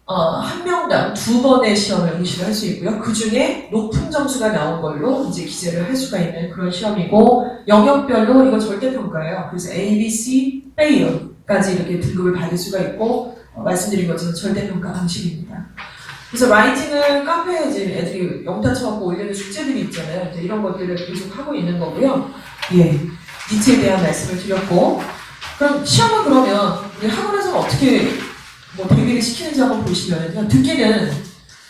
한 명당 2번의 시험을 응시를 할 수 있고요. 그 중에 높은 점수가 나온 걸로 이제 기재를 할 수가 있는 그런 시험이고, 영역별로 이거 절대평가예요. 그래서 A, B, C, fail까지 이렇게 등급을 받을 수가 있고, 말씀드린 것처럼 절대평가 방식입니다. 그래서 라이팅을 카페에 이제 애들이 영타 쳐갖고 올리는 숙제들이 있잖아요. 이제 이런 것들을 계속 하고 있는 거고요. 예, 니트에 대한 말씀을 드렸고, 그럼 시험은 그러면 우리 학원에서는 어떻게 대비를 시키는지 한번 보시면요. 듣기는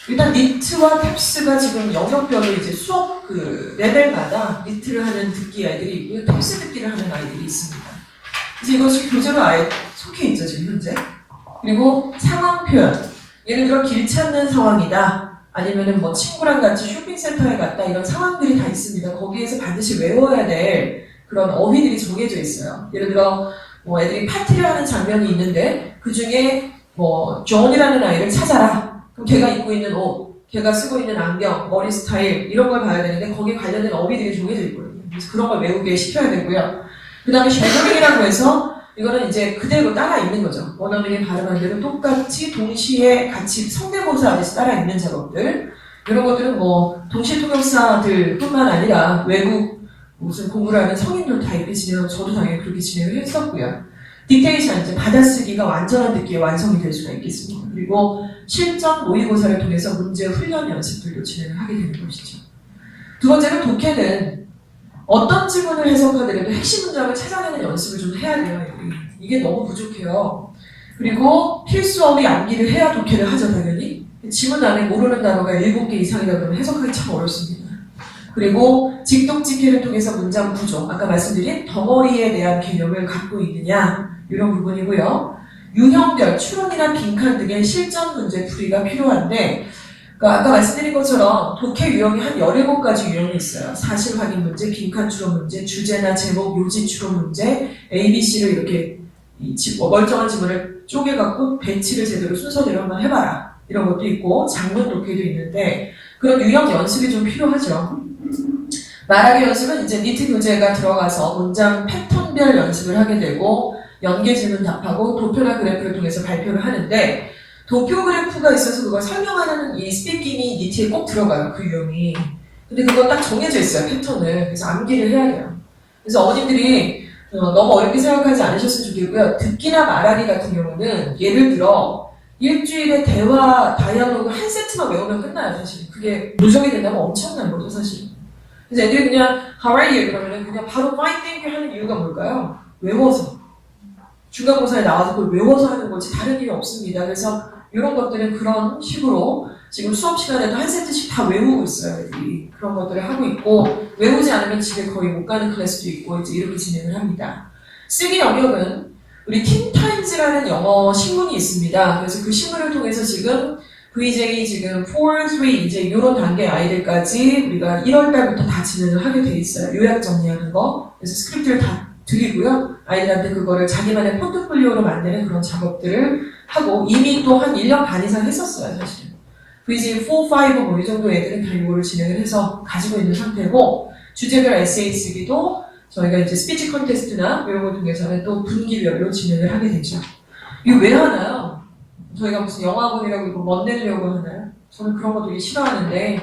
일단 니트와 탭스가 지금 영역별로 이제 수업 그 레벨마다 니트를 하는 듣기 아이들이 있고요. 탭스 듣기를 하는 아이들이 있습니다. 그래서 이것이 교재로 아예 속해 있죠, 지금 현재. 그리고 상황 표현. 예를 들어 길 찾는 상황이다. 아니면은 뭐 친구랑 같이 쇼핑센터에 갔다. 이런 상황들이 다 있습니다. 거기에서 반드시 외워야 될 그런 어휘들이 정해져 있어요. 예를 들어 뭐 애들이 파티를 하는 장면이 있는데 그 중에 뭐 존이라는 아이를 찾아라. 그럼 걔가 입고 있는 옷, 걔가 쓰고 있는 안경, 머리 스타일 이런 걸 봐야 되는데 거기에 관련된 어휘들이 정해져 있거든요. 그래서 그런 걸 외우게 시켜야 되고요. 그 다음에 쉐도링이라고 해서 이거는 이제 그대로 따라 읽는 거죠. 원어민이 발음한 대로 똑같이 동시에 같이 성대모사 하듯이 따라 읽는 작업들. 이런 것들은 뭐 동시 통역사들 뿐만 아니라 외국 무슨 공부를 하는 성인들 다 이렇게 진행하고 저도 당연히 그렇게 진행을 했었고요. 딕테이션, 이제 받아쓰기가 완전한 듣기에 완성이 될 수가 있겠습니다. 그리고 실전 모의고사를 통해서 문제 훈련 연습들도 진행을 하게 되는 것이죠. 두 번째는 독해는 어떤 지문을 해석하더라도 핵심 문장을 찾아내는 연습을 좀 해야 돼요. 이게 너무 부족해요. 그리고 필수 어휘 암기를 해야 독해를 하죠, 당연히. 지문 안에 모르는 단어가 7개 이상이다 그러면 해석하기 참 어렵습니다. 그리고 직독직해를 통해서 문장 구조, 아까 말씀드린 덩어리에 대한 개념을 갖고 있느냐, 이런 부분이고요. 유형별, 추론이나 빈칸 등의 실전 문제 풀이가 필요한데, 그러니까 아까 말씀드린 것처럼 독해 유형이 한 17가지 유형이 있어요. 사실 확인 문제, 빈칸 추론 문제, 주제나 제목, 요지 추론 문제, ABC를 이렇게 멀쩡한 지문을 쪼개갖고 배치를 제대로 순서대로 한번 해봐라. 이런 것도 있고, 장문 독해도 있는데, 그런 유형 연습이 좀 필요하죠. 말하기 연습은 이제 니트 교재가 들어가서 문장 패턴별 연습을 하게 되고, 연계 질문 답하고 도표나 그래프를 통해서 발표를 하는데, 도표 그래프가 있어서 그걸 설명하는 이 스피킹이 니트에 꼭 들어가요, 그 유형이. 근데 그거 딱 정해져 있어요, 패턴을. 그래서 암기를 해야 돼요. 그래서 어머님들이 너무 어렵게 생각하지 않으셨으면 좋겠고요. 듣기나 말하기 같은 경우는 예를 들어 일주일에 대화 다이얼로그 한 세트만 외우면 끝나요, 사실. 그게 누적이 된다면 엄청난 거죠, 사실. 그래서 애들이 그냥 How are you? 그러면 그냥 바로 Fine, thank you 하는 이유가 뭘까요? 외워서. 중간고사에 나와서 그걸 외워서 하는 거지 다른 일이 없습니다. 그래서 이런 것들은 그런 식으로 지금 수업 시간에도 한 세트씩 다 외우고 있어요, 애들이. 그런 것들을 하고 있고, 외우지 않으면 집에 거의 못 가는 클래스도 있고, 이제 이렇게 진행을 합니다. 쓰기 영역은 우리 팀타임즈라는 영어 신문이 있습니다. 그래서 그 신문을 통해서 지금 VJ 지금 4, 3 이제 이런 단계 아이들까지 우리가 1월달부터 다 진행을 하게 돼 있어요. 요약 정리하는 거. 그래서 스크립트를 다 드리고요. 아이들한테 그거를 자기만의 포트폴리오로 만드는 그런 작업들을 하고 이미 또 한 1년 반 이상 했었어요, 사실은. VJ 4, 5 뭐 이 정도 애들은 다 이거를 진행을 해서 가지고 있는 상태고, 주제별 에세이 쓰기도 저희가 이제 스피치 컨테스트나 이런 걸 통해서는 또 분기별로 진행을 하게 되죠. 이거 왜 하나요? 저희가 무슨 영화학원이라고 이거 멋내려고 하나요? 저는 그런 거 되게 싫어하는데,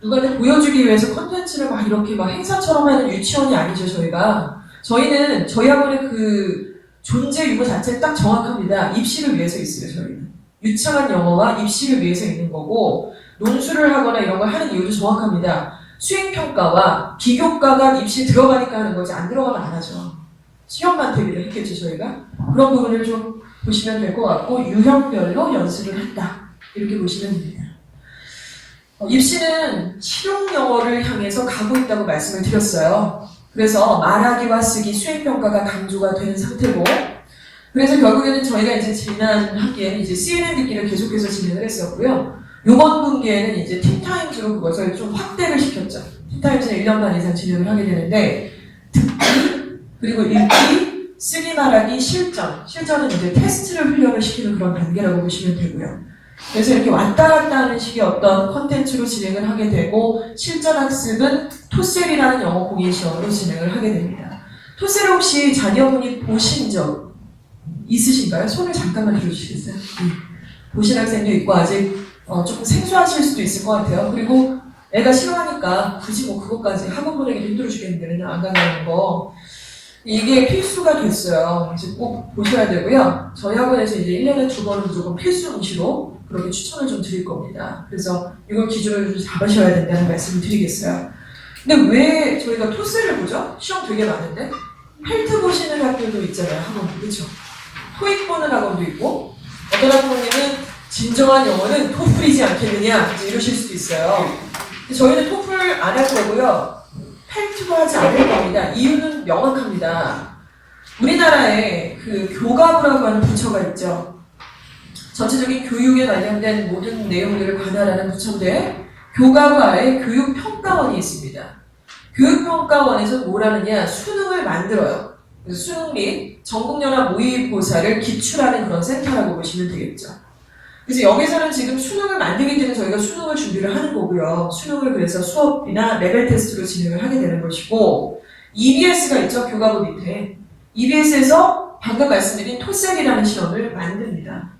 누구한테 보여주기 위해서 컨텐츠를 막 이렇게 막 행사처럼 하는 유치원이 아니죠, 저희가. 저희는 저희 학원의 그 존재 유무 자체 딱 정확합니다. 입시를 위해서 있어요, 저희는. 유창한 영어가 입시를 위해서 있는 거고, 논술을 하거나 이런 걸 하는 이유도 정확합니다. 수행평가와 비교과가 입시 들어가니까 하는 거지, 안 들어가면 안 하죠. 시험만 대비를 했겠죠, 저희가. 그런 부분을 좀 보시면 될 것 같고, 유형별로 연습을 한다. 이렇게 보시면 됩니다. 입시는 실용 영어를 향해서 가고 있다고 말씀을 드렸어요. 그래서 말하기와 쓰기, 수행평가가 강조가 되는 상태고, 그래서 결국에는 저희가 이제 지난 학기에는 이제 CNN 듣기를 계속해서 진행을 했었고요. 이번 분기에는 이제 팀타임즈로 그것을 좀 확대를 시켰죠. 팀타임즈는 1년 반 이상 진행을 하게 되는데, 듣기, 그리고 읽기, 쓰기, 말하기, 실전은 이제 테스트를 훈련을 시키는 그런 단계라고 보시면 되고요. 그래서 이렇게 왔다 갔다 하는 식의 어떤 컨텐츠로 진행을 하게 되고, 실전 학습은 토셀이라는 영어 공인 시험으로 진행을 하게 됩니다. 토셀 혹시 자녀분이 보신 적 있으신가요? 손을 잠깐만 들어주시겠어요? 보신 학생도 있고 아직 조금 생소하실 수도 있을 것 같아요. 그리고 애가 싫어하니까 굳이 뭐 그것까지 학원 보내기도 힘들어 죽겠는데 안 가는 거, 이게 필수가 됐어요. 이제 꼭 보셔야 되고요. 저희 학원에서 이제 1년에 2번은 무조건 필수 응시로 그렇게 추천을 좀 드릴 겁니다. 그래서 이걸 기준으로 좀 잡으셔야 된다는 말씀을 드리겠어요. 근데 왜 저희가 토스를 보죠? 시험 되게 많은데? 펠트 보시는 학교도 있잖아요, 학원도. 그렇죠? 토익 보는 학원도 있고, 어떤 학부모님은 진정한 영어는 토플이지 않겠느냐, 이제 이러실 수도 있어요. 근데 저희는 토플 안 할 거고요. 펠트도 하지 않을 겁니다. 이유는 명확합니다. 우리나라에 그 교과부라고 하는 부처가 있죠. 전체적인 교육에 관련된 모든 내용들을 관할하는 부처인데, 교과부에 교육평가원이 있습니다. 교육평가원에서 뭘 하느냐, 수능을 만들어요. 그래서 수능 및 전국연합 모의고사를 기출하는 그런 센터라고 보시면 되겠죠. 그래서 여기서는 지금 수능을 만들기 때문에 저희가 수능을 준비를 하는 거고요. 수능을 그래서 수업이나 레벨 테스트로 진행을 하게 되는 것이고, EBS가 있죠, 교과부 밑에. EBS에서 방금 말씀드린 토셀이라는 시험을 만듭니다.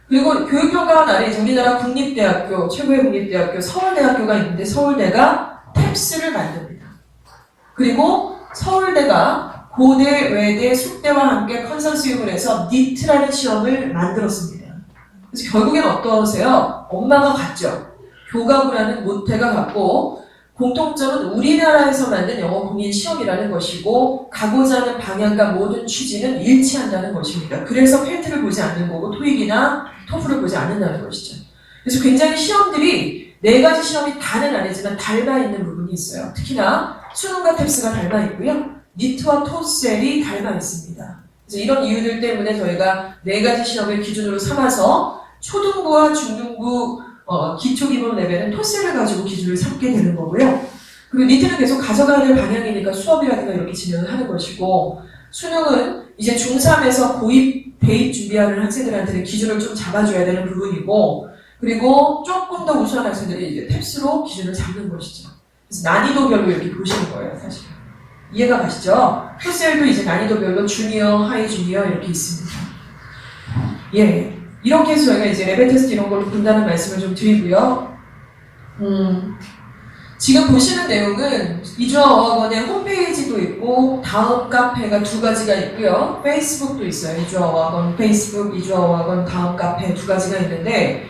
그리고 교육평가원 아래 이제 우리나라 국립대학교, 최고의 국립대학교, 서울대학교가 있는데 서울대가 탭스를 만듭니다. 그리고 서울대가 고대, 외대, 숙대와 함께 컨소시엄을 해서 니트라는 시험을 만들었습니다. 그래서 결국엔 어떠세요? 엄마가 같죠. 교과부라는 모태가 같고, 공통점은 우리나라에서 만든 영어 공인 시험이라는 것이고, 가고자 하는 방향과 모든 취지는 일치한다는 것입니다. 그래서 펠트를 보지 않는 거고, 토익이나 토플을 보지 않는다는 것이죠. 그래서 굉장히 시험들이 4가지 시험이 다는 아니지만 닮아 있는 부분이 있어요. 특히나 수능과 탭스가 닮아 있고요. 니트와 토셀이 닮아 있습니다. 그래서 이런 이유들 때문에 저희가 4가지 시험을 기준으로 삼아서 초등부와 중등부 기초기본 레벨은 토셀을 가지고 기준을 삼게 되는 거고요. 그리고 니트는 계속 가져가야 될 방향이니까 수업이라든가 이렇게 진행을 하는 것이고, 수능은 이제 중3에서 고입, 대입 준비하는 학생들한테는 기준을 좀 잡아줘야 되는 부분이고, 그리고 조금 더 우수한 학생들이 이제 탭스로 기준을 잡는 것이죠. 그래서 난이도별로 이렇게 보시는 거예요, 사실. 이해가 가시죠? 토셀도 이제 난이도별로 주니어, 하이 주니어 이렇게 있습니다. 예. 이렇게 해서 저희가 이제 레벨 테스트 이런 걸로 본다는 말씀을 좀 드리고요. 지금 보시는 내용은 이주어학원의 홈페이지도 있고, 다음 카페가 2가지가 있고요. 페이스북도 있어요. 이주어학원 페이스북, 이주어학원 다음 카페 2가지가 있는데,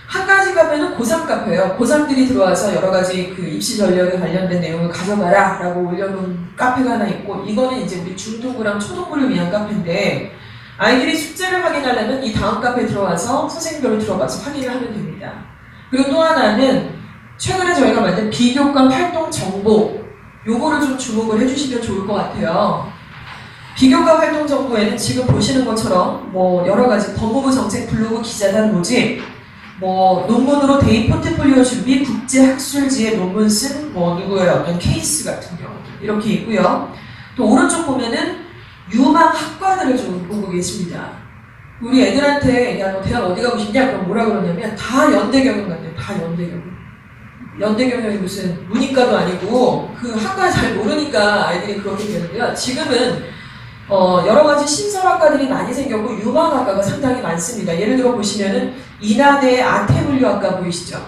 한 가지 카페는 고3 카페예요. 고3들이 들어와서 여러 가지 그 입시 전략에 관련된 내용을 가져가라 라고 올려놓은 카페가 하나 있고, 이거는 이제 우리 중등부랑 초등부를 위한 카페인데, 아이들이 숙제를 확인하려면 이 다음 카페에 들어와서 선생님별로 들어가서 확인을 하면 됩니다. 그리고 또 하나는 최근에 저희가 만든 비교과 활동 정보, 요거를 좀 주목을 해주시면 좋을 것 같아요. 비교과 활동 정보에는 지금 보시는 것처럼 뭐 여러 가지 법무부 정책 블로그 기자단 모집, 뭐 논문으로 대입 포트폴리오 준비, 국제학술지에 논문 쓴 뭐 누구의 어떤 케이스 같은 경우 이렇게 있고요. 또 오른쪽 보면은 유망 학과들을 좀 보고 계십니다. 우리 애들한테 야 너 대학 어디 가고 싶냐? 그럼 뭐라 그러냐면 다 연대경영 간대요. 다 연대경영. 연대경영이 무슨 문이과도 아니고 그 학과 잘 모르니까 아이들이 그렇게 되는데요. 지금은 여러 가지 신설학과들이 많이 생겼고 유망학과가 상당히 많습니다. 예를 들어 보시면은 인하대 아태물리학과 보이시죠?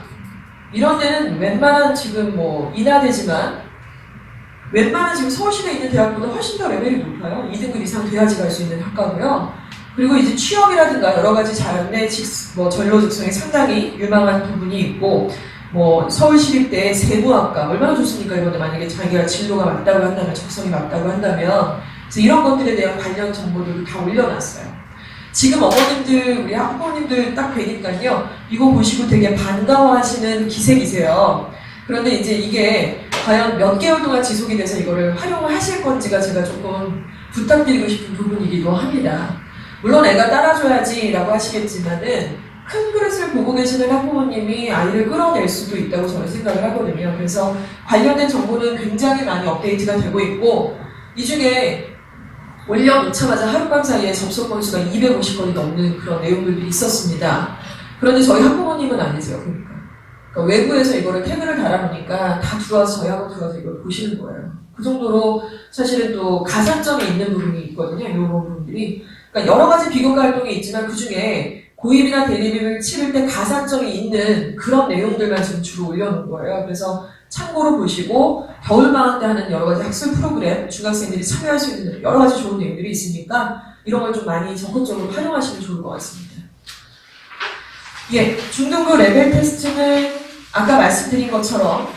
이런 데는 웬만한 지금 뭐 인하대지만 웬만한 지금 서울시내에 있는 대학보다 훨씬 더 레벨이 높아요. 2등급 이상 돼야지 갈 수 있는 학과고요. 그리고 이제 취업이라든가 여러 가지 자연의 전로직성이 상당히 유망한 부분이 있고, 서울시립대 세무학과 얼마나 좋습니까? 이번에 만약에 자기가 진로가 맞다고 한다면, 적성이 맞다고 한다면, 그래서 이런 것들에 대한 관련 정보들을 다 올려놨어요. 지금 어머님들, 우리 학부모님들 딱 뵈니까요, 이거 보시고 되게 반가워하시는 기색이세요. 그런데 이제 이게 과연 몇 개월 동안 지속이 돼서 이거를 활용을 하실 건지가 제가 조금 부탁드리고 싶은 부분이기도 합니다. 물론 애가 따라줘야지라고 하시겠지만은 큰 그릇을 보고 계시는 학부모님이 아이를 끌어낼 수도 있다고 저는 생각을 하거든요. 그래서 관련된 정보는 굉장히 많이 업데이트가 되고 있고, 이 중에 올려놓자마자 하룻밤 사이에 접속 건수가 250건이 넘는 그런 내용들이 있었습니다. 그런데 저희 학부모님은 아니세요. 그러니까 외부에서 이거를 태그를 달아놓으니까 다 들어와서 저희 학원 들어와서 이걸 보시는 거예요. 그 정도로 사실은 또 가산점이 있는 부분이 있거든요. 이런 부분들이. 그러니까 여러 가지 비교과 활동이 있지만 그 중에 고입이나 대립을 치를 때 가산점이 있는 그런 내용들만 지금 주로 올려놓은 거예요. 그래서 참고로 보시고 겨울방학 때 하는 여러 가지 학술 프로그램, 중학생들이 참여할 수 있는 여러 가지 좋은 내용들이 있으니까 이런 걸 좀 많이 적극적으로 활용하시면 좋을 것 같습니다. 예, 중등부 레벨 테스트는 아까 말씀드린 것처럼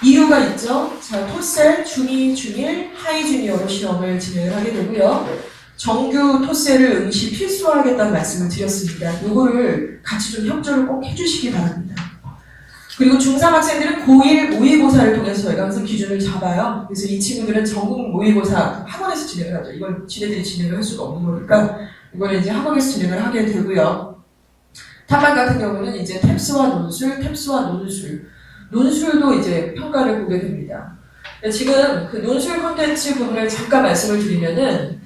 이유가 있죠. 자, 토셀, 중2, 중1, 하이 주니어로 시험을 진행을 하게 되고요. 정규 토셀을 응시 필수화하겠다는 말씀을 드렸습니다. 이거를 같이 좀 협조를 꼭 해주시기 바랍니다. 그리고 중3 학생들은 고1 모의고사를 통해서 저희가 항상 기준을 잡아요. 그래서 이 친구들은 전국 모의고사 학원에서 진행을 하죠. 이걸 지네들이 진행을 할 수가 없는 거니까 이거는 이제 학원에서 진행을 하게 되고요. 탑반 같은 경우는 이제 탭스와 논술, 논술도 이제 평가를 보게 됩니다. 지금 그 논술 콘텐츠 부분을 잠깐 말씀을 드리면은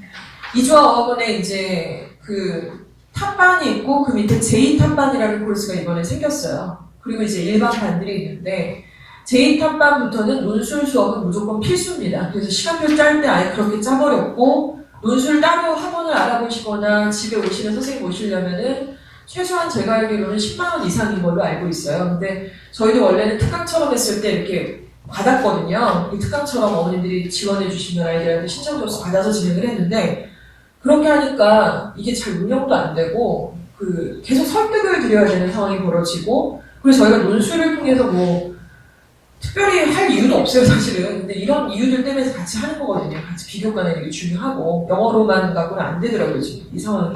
이주아어학원에 이제 그 탑반이 있고 그 밑에 제2탑반이라는 코र्스가 이번에 생겼어요. 그리고 이제 일반 반들이 있는데 제2탑반부터는 논술 수업은 무조건 필수입니다. 그래서 시간표 짤 때 아예 그렇게 짜버렸고 논술 따로 학원을 알아보시거나 집에 오시는 선생님 오시려면은 최소한 제가 알기로는 10만 원 이상인 걸로 알고 있어요. 근데 저희도 원래는 특강처럼 했을 때 이렇게 받았거든요. 이 특강처럼 어머님들이 지원해 주시면 아이들한테 신청 접수 받아서 진행을 했는데 그렇게 하니까 이게 잘 운영도 안 되고 계속 설득을 드려야 되는 상황이 벌어지고 그래서 저희가 논술을 통해서 특별히 할 이유도 없어요, 사실은. 근데 이런 이유들 때문에 같이 하는 거거든요. 같이 비교과는 되게 중요하고 영어로만 가고는 안 되더라고요, 지금 이 상황이.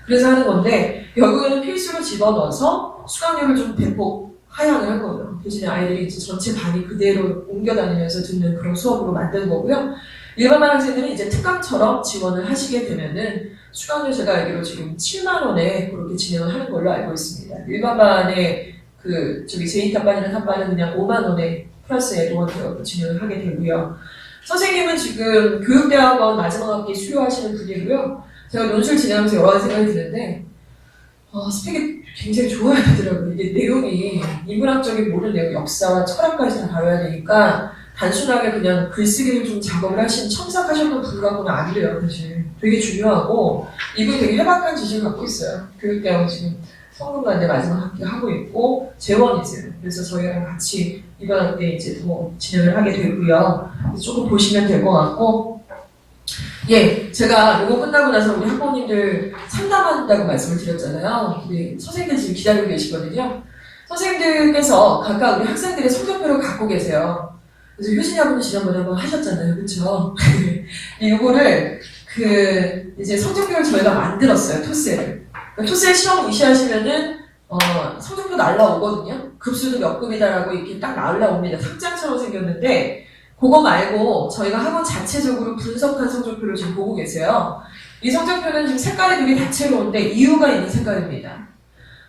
그래서 하는 건데 결국에는 필수로 집어넣어서 수강료를 좀 대폭 하향을 한 거예요. 대신에 아이들이 이제 전체 반이 그대로 옮겨 다니면서 듣는 그런 수업으로 만든 거고요. 일반 학생들은 이제 특강처럼 지원을 하시게 되면은 수강료 제가 알기로 지금 7만 원에 그렇게 진행을 하는 걸로 알고 있습니다. 일반 반에 제2탑반이나 탑반은 그냥 5만 원에 플러스 에드원 되어 진행을 하게 되고요. 선생님은 지금 교육대학원 마지막 학기 수료하시는 분이고요. 제가 논술 진행하면서 여러 가지 생각이 드는데 스펙이 굉장히 좋아야 되더라고요. 이게 내용이 인문학적인 모든 내용, 역사와 철학까지 다 다뤄야 되니까 단순하게 그냥 글쓰기를 좀 작업을 하신 첨삭하셨던 분과는 아니래요, 사실. 되게 중요하고 이분이 되게 해박한 지식을 갖고 있어요. 교육대학원 지금 성균관대 마지막 학기 하고 있고 재원이세요. 그래서 저희랑 같이 이번 학기에 이제 더 진행을 하게 되고요. 그래서 조금 보시면 될 것 같고 예, 제가 이거 끝나고 나서 우리 학부모님들 상담한다고 말씀을 드렸잖아요. 우리 선생님들 지금 기다리고 계시거든요. 선생님들께서 각각 우리 학생들의 성적표를 갖고 계세요. 그래서 효진이 학부모 지난번에 한번 하셨잖아요, 그렇죠? 이거를 이제 성적표를 저희가 만들었어요, 토셀을. 그러니까 토셀 시험 무시하시면은 성적표 날라오거든요. 급수도 몇 급이다라고 이렇게 딱 날라옵니다. 상장처럼 생겼는데. 그거 말고 저희가 학원 자체적으로 분석한 성적표를 지금 보고 계세요. 이 성적표는 지금 색깔이 되게 다채로운데 이유가 있는 색깔입니다.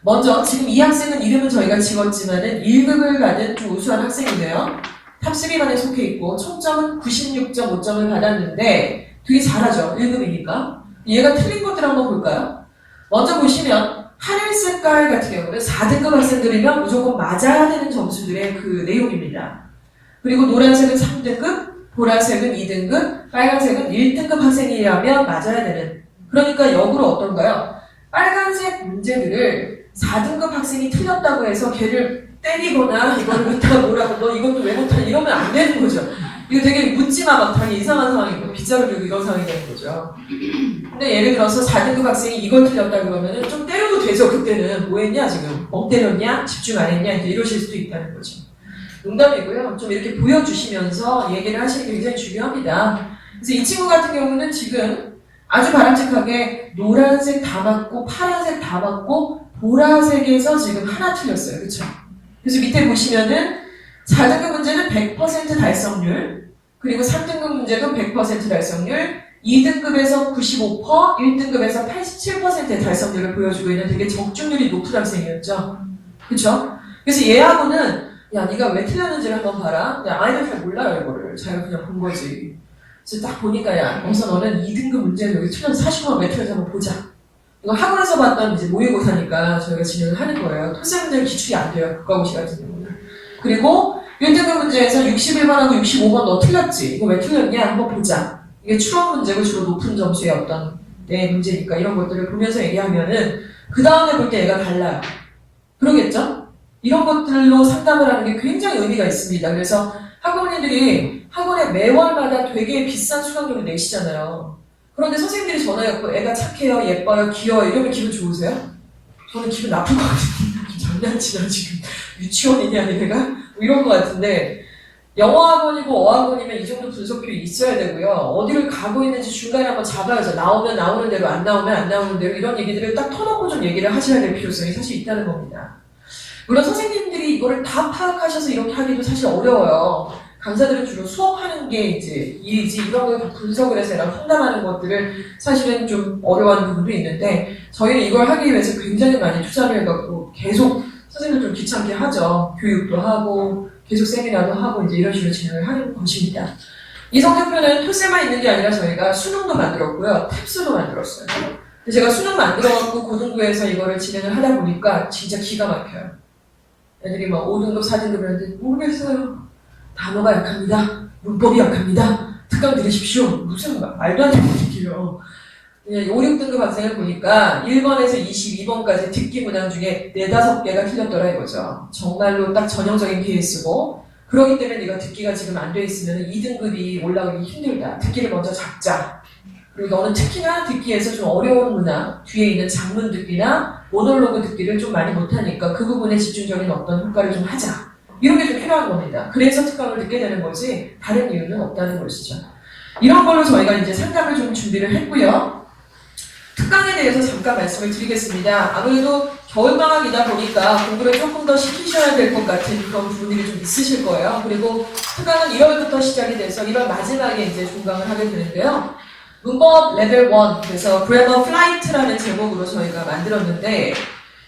먼저 지금 이 학생은 이름은 저희가 지웠지만은 1급을 받은 좀 우수한 학생이네요. 탑3반에 속해 있고 총점은 96.5점을 받았는데 되게 잘하죠. 1급이니까. 얘가 틀린 것들 한번 볼까요? 먼저 보시면 하늘 색깔 같은 경우는 4등급 학생들이면 무조건 맞아야 되는 점수들의 그 내용입니다. 그리고 노란색은 3등급, 보라색은 2등급, 빨간색은 1등급 학생이라면 맞아야 되는. 그러니까 역으로 어떤가요? 빨간색 문제들을 4등급 학생이 틀렸다고 해서 걔를 때리거나 이거를 못하고 뭐라고 너 이것도 왜 못하냐 이러면 안 되는 거죠. 이거 되게 묻지마 막하게 이상한 상황이고 빗자루 들고 이런 상황이 되는 거죠. 근데 예를 들어서 4등급 학생이 이걸 틀렸다 그러면은 좀 때려도 되죠. 그때는 뭐 했냐 지금 멍 때렸냐 집중 안 했냐 이러실 수도 있다는 거죠. 농담이고요. 좀 이렇게 보여주시면서 얘기를 하시는 게 굉장히 중요합니다. 그래서 이 친구 같은 경우는 지금 아주 바람직하게 노란색 다 맞고 파란색 다 맞고 보라색에서 지금 하나 틀렸어요. 그렇죠? 그래서 밑에 보시면은 4등급 문제는 100% 달성률, 그리고 3등급 문제도 100% 달성률, 2등급에서 95%, 1등급에서 87%의 달성률을 보여주고 있는 되게 적중률이 높은 학생이었죠. 그쵸? 그래서 얘하고는 야 네가 왜 틀렸는지를 한번 봐라. 야 아이들 잘 몰라요 이거를. 자기가 그냥 본 거지. 그래서 딱 보니까 야 어서 너는 2등급 문제를 여기 틀려서 40%가 왜 틀렸는지 한번 보자. 이거 학원에서 봤던 이제 모의고사니까 저희가 진행을 하는 거예요. 토세문제는 기출이 안 돼요. 국가고시 같은 경우는. 그리고 1등급 문제에서 61번하고 65번 너 틀렸지? 이거 왜 틀렸냐? 한번 보자. 이게 추론 문제고 주로 높은 점수의 어떤 내 문제니까 이런 것들을 보면서 얘기하면은 그 다음에 볼 때 얘가 달라요. 그러겠죠? 이런 것들로 상담을 하는 게 굉장히 의미가 있습니다. 그래서 학부모님들이 학원에 매월마다 되게 비싼 수강료를 내시잖아요. 그런데 선생님들이 전화해갖고 애가 착해요, 예뻐요, 귀여워요 이러면 기분 좋으세요? 저는 기분 나쁜 것 같은데 좀 장난치나 지금 유치원이냐 내가? 뭐 이런 것 같은데 영어학원이고 어학원이면 이 정도 분석표이 있어야 되고요. 어디를 가고 있는지 중간에 한번 잡아야죠. 나오면 나오는 대로 안 나오면 안 나오는 대로 이런 얘기들을 딱 터놓고 좀 얘기를 하셔야 될 필요성이 사실 있다는 겁니다. 물론 선생님들이 이거를 다 파악하셔서 이렇게 하기도 사실 어려워요. 강사들은 주로 수업하는 게 이제 일이지 이런 걸 분석을 해서 얘랑 상담하는 것들을 사실은 좀 어려워하는 부분도 있는데 저희는 이걸 하기 위해서 굉장히 많이 투자를 해갖고 계속 선생님들 좀 귀찮게 하죠. 교육도 하고 계속 세미나도 하고 이제 이런 식으로 진행을 하는 것입니다. 이 성적표는 토세만 있는 게 아니라 저희가 수능도 만들었고요. 탭스도 만들었어요. 제가 수능 만들어갖고 고등부에서 이거를 진행을 하다 보니까 진짜 기가 막혀요. 애들이 막 5등급, 4등급이라는데 모르겠어요. 단어가 약합니다. 문법이 약합니다. 특강 들으십시오. 무슨 말도 안 되는 얘기예요. 5, 6등급 학생을 보니까 1번에서 22번까지 듣기 문항 중에 4, 5개가 틀렸더라 이거죠. 정말로 딱 전형적인 케이스고 그렇기 때문에 네가 듣기가 지금 안 돼 있으면 2등급이 올라가기 힘들다. 듣기를 먼저 잡자. 그리고 너는 특히나 듣기에서 좀 어려운 문항, 뒤에 있는 장문 듣기나 모놀로그 듣기를 좀 많이 못하니까 그 부분에 집중적인 어떤 효과를 좀 하자. 이런 게 좀 필요한 겁니다. 그래서 특강을 듣게 되는 거지 다른 이유는 없다는 것이죠. 이런 걸로 저희가 이제 상담을 좀 준비를 했고요. 특강에 대해서 잠깐 말씀을 드리겠습니다. 아무래도 겨울방학이다 보니까 공부를 조금 더 시키셔야 될 것 같은 그런 부분들이 좀 있으실 거예요. 그리고 특강은 1월부터 시작이 돼서 1월 마지막에 이제 종강을 하게 되는데요. 문법 레벨 1, 그래서 Grammar Flight라는 제목으로 저희가 만들었는데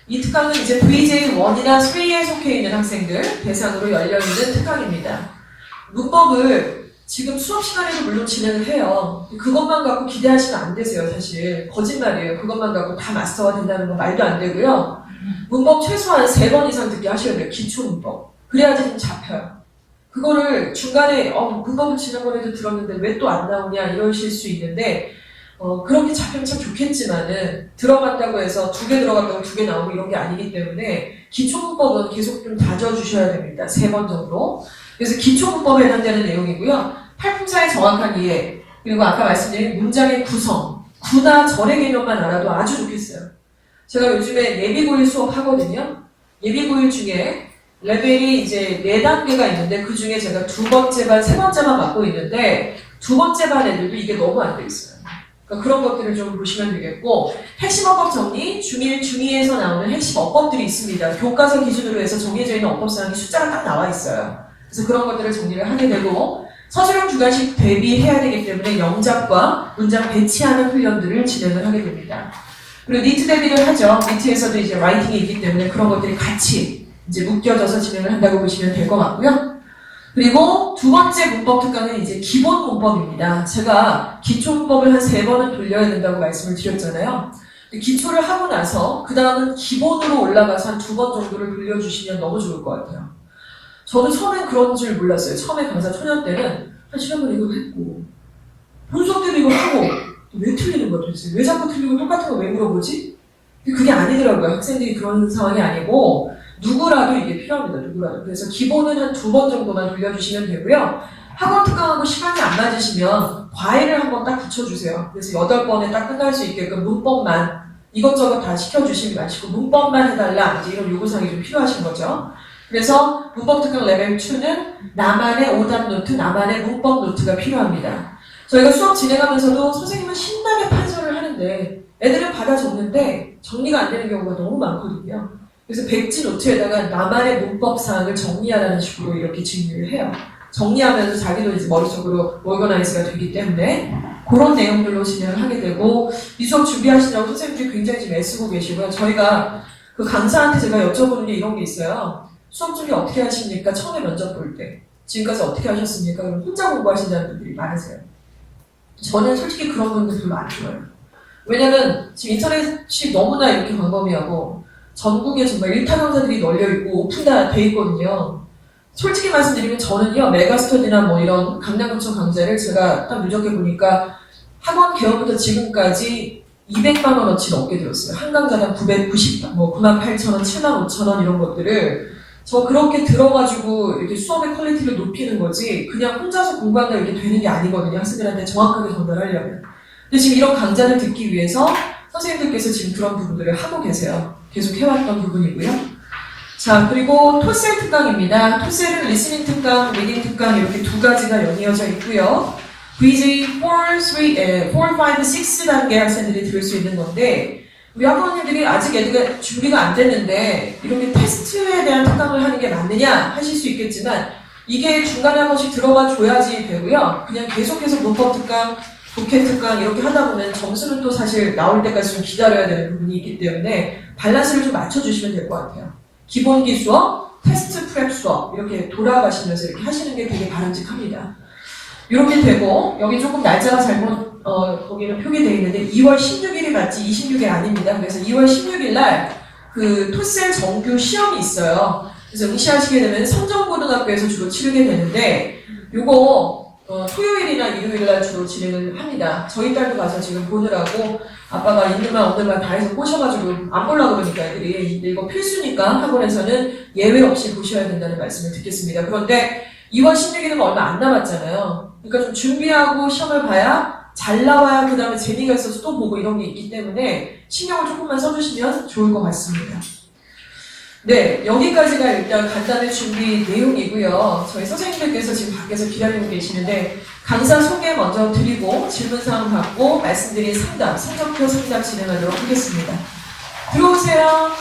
이 특강은 이제 VJ1이나 3에 속해 있는 학생들 대상으로 열려있는 특강입니다. 문법을 지금 수업 시간에도 물론 진행을 해요. 그것만 갖고 기대하시면 안 되세요, 사실. 거짓말이에요. 그것만 갖고 다 마스터가 된다는 건 말도 안 되고요. 문법 최소한 3번 이상 듣게 하셔야 돼요, 기초 문법. 그래야지 좀 잡혀요. 그거를 중간에 문법은 지난번에도 들었는데 왜 또 안 나오냐 이러실 수 있는데 그렇게 잡히면 참 좋겠지만은 들어갔다고 해서 2개 들어갔다고 2개 나오고 이런 게 아니기 때문에 기초 문법은 계속 좀 다져주셔야 됩니다. 3번 정도. 그래서 기초 문법에 해당되는 내용이고요. 팔품사의 정확한 이해, 그리고 아까 말씀드린 문장의 구성, 구나 절의 개념만 알아도 아주 좋겠어요. 제가 요즘에 예비고일 수업 하거든요. 예비고일 중에 레벨이 이제 4단계가 있는데 그 중에 제가 2번째 반, 3번째만 맡고 있는데 2번째 반 애들도 이게 너무 안 돼 있어요. 그러니까 그런 것들을 좀 보시면 되겠고 핵심 어법 정리, 중1, 중2에서 나오는 핵심 어법들이 있습니다. 교과서 기준으로 해서 정해져 있는 어법사항이 숫자가 딱 나와 있어요. 그래서 그런 것들을 정리를 하게 되고 서술형 주관식 대비해야 되기 때문에 영작과 문장 배치하는 훈련들을 진행을 하게 됩니다. 그리고 니트 대비를 하죠. 니트에서도 이제 라이팅이 있기 때문에 그런 것들이 같이 이제 묶여져서 진행을 한다고 보시면 될 것 같고요. 그리고 2번째 문법 특강은 이제 기본 문법입니다. 제가 기초 문법을 한 3번은 돌려야 된다고 말씀을 드렸잖아요. 기초를 하고 나서 그 다음은 기본으로 올라가서 한 2번 정도를 돌려주시면 너무 좋을 것 같아요. 저도 처음엔 그런 줄 몰랐어요. 처음에 강사 초년 때는 한 시간만 이거 했고 분석 때도 이거 하고 왜 틀리는 거야 도대체? 왜 자꾸 틀리고 똑같은 거 왜 물어보지? 그게 아니더라고요. 학생들이 그런 상황이 아니고 누구라도 이게 필요합니다. 누구라도. 그래서 기본은 한 2번 정도만 돌려주시면 되고요. 학원 특강하고 시간이 안 맞으시면 과외를 한번 딱 붙여주세요. 그래서 8번에 딱 끝날 수 있게끔 문법만 이것저것 다 시켜주시지 마시고 문법만 해달라 이제 이런 요구사항이 좀 필요하신 거죠. 그래서 문법 특강 레벨 2는 나만의 오답 노트, 나만의 문법 노트가 필요합니다. 저희가 수업 진행하면서도 선생님은 신나게 판서를 하는데 애들은 받아 적는데 정리가 안 되는 경우가 너무 많거든요. 그래서 백지 노트에다가 나만의 문법 사항을 정리하라는 식으로 이렇게 정리를 해요. 정리하면서 자기도 이제 머릿속으로 오거나이즈가 되기 때문에 그런 내용들로 진행을 하게 되고 이 수업 준비하시느라고 선생님들이 굉장히 지금 애쓰고 계시고요. 저희가 그 강사한테 제가 여쭤보는 게 이런 게 있어요. 수업 준비 어떻게 하십니까? 처음에 면접 볼 때. 지금까지 어떻게 하셨습니까? 그럼 혼자 공부하신다는 분들이 많으세요. 저는 솔직히 그런 분들 별로 안 좋아해요. 왜냐면 지금 인터넷이 너무나 이렇게 광범위하고 전국에 정말 일타 강사들이 널려있고 오픈 다 돼 있거든요. 솔직히 말씀드리면 저는요, 메가스터디나 뭐 이런 강남구청 강좌를 제가 딱 누적해 보니까 학원 개업부터 지금까지 200만 원어치 넘게 들었어요. 한 강좌당 98,000원, 75,000원 이런 것들을 저 그렇게 들어가지고 이렇게 수업의 퀄리티를 높이는 거지 그냥 혼자서 공부한다 이렇게 되는 게 아니거든요. 학생들한테 정확하게 전달하려면. 근데 지금 이런 강좌를 듣기 위해서 선생님들께서 지금 그런 부분들을 하고 계세요. 계속 해왔던 부분이고요. 자, 그리고 토셀 특강입니다. 토셀은 리스닝 특강, 리딩 특강 이렇게 두 가지가 연이어져 있고요. VJ 4, 5, 6 단계 학생들이 들을 수 있는 건데 우리 학부모님들이 아직 애들이 준비가 안 됐는데 이렇게 테스트에 대한 특강을 하는 게 맞느냐 하실 수 있겠지만 이게 중간에 한 번씩 들어가 줘야지 되고요. 그냥 계속해서 문법 특강, 독해 특강 이렇게 하다 보면 점수는 또 사실 나올 때까지 좀 기다려야 되는 부분이 있기 때문에 밸런스를 좀 맞춰주시면 될 것 같아요. 기본기 수업, 테스트 프랩 수업 이렇게 돌아가시면서 이렇게 하시는 게 되게 바람직합니다. 이렇게 되고 여기 조금 날짜가 잘못 거기는 표기되어 있는데 2월 16일이 맞지 26일 아닙니다. 그래서 2월 16일 날 그 토셀 정규 시험이 있어요. 그래서 응시하시게 되면 성정고등학교에서 주로 치르게 되는데 요거 토요일이나 일요일 날 주로 진행을 합니다. 저희 딸도 가서 지금 보느라고 아빠가 있는 말 없는 말 다 해서 꼬셔가지고 안 보려고 그러니까 애들이 이거 필수니까 학원에서는 예외 없이 보셔야 된다는 말씀을 듣겠습니다. 그런데 2월 16일은 얼마 안 남았잖아요. 그러니까 좀 준비하고 시험을 봐야 잘 나와야 그 다음에 재미가 있어서 또 보고 이런 게 있기 때문에 신경을 조금만 써주시면 좋을 것 같습니다. 네, 여기까지가 일단 간단한 준비 내용이고요. 저희 선생님들께서 지금 밖에서 기다리고 계시는데 강사 소개 먼저 드리고 질문사항 받고 말씀드린 상담, 성적표 상담 진행하도록 하겠습니다. 들어오세요.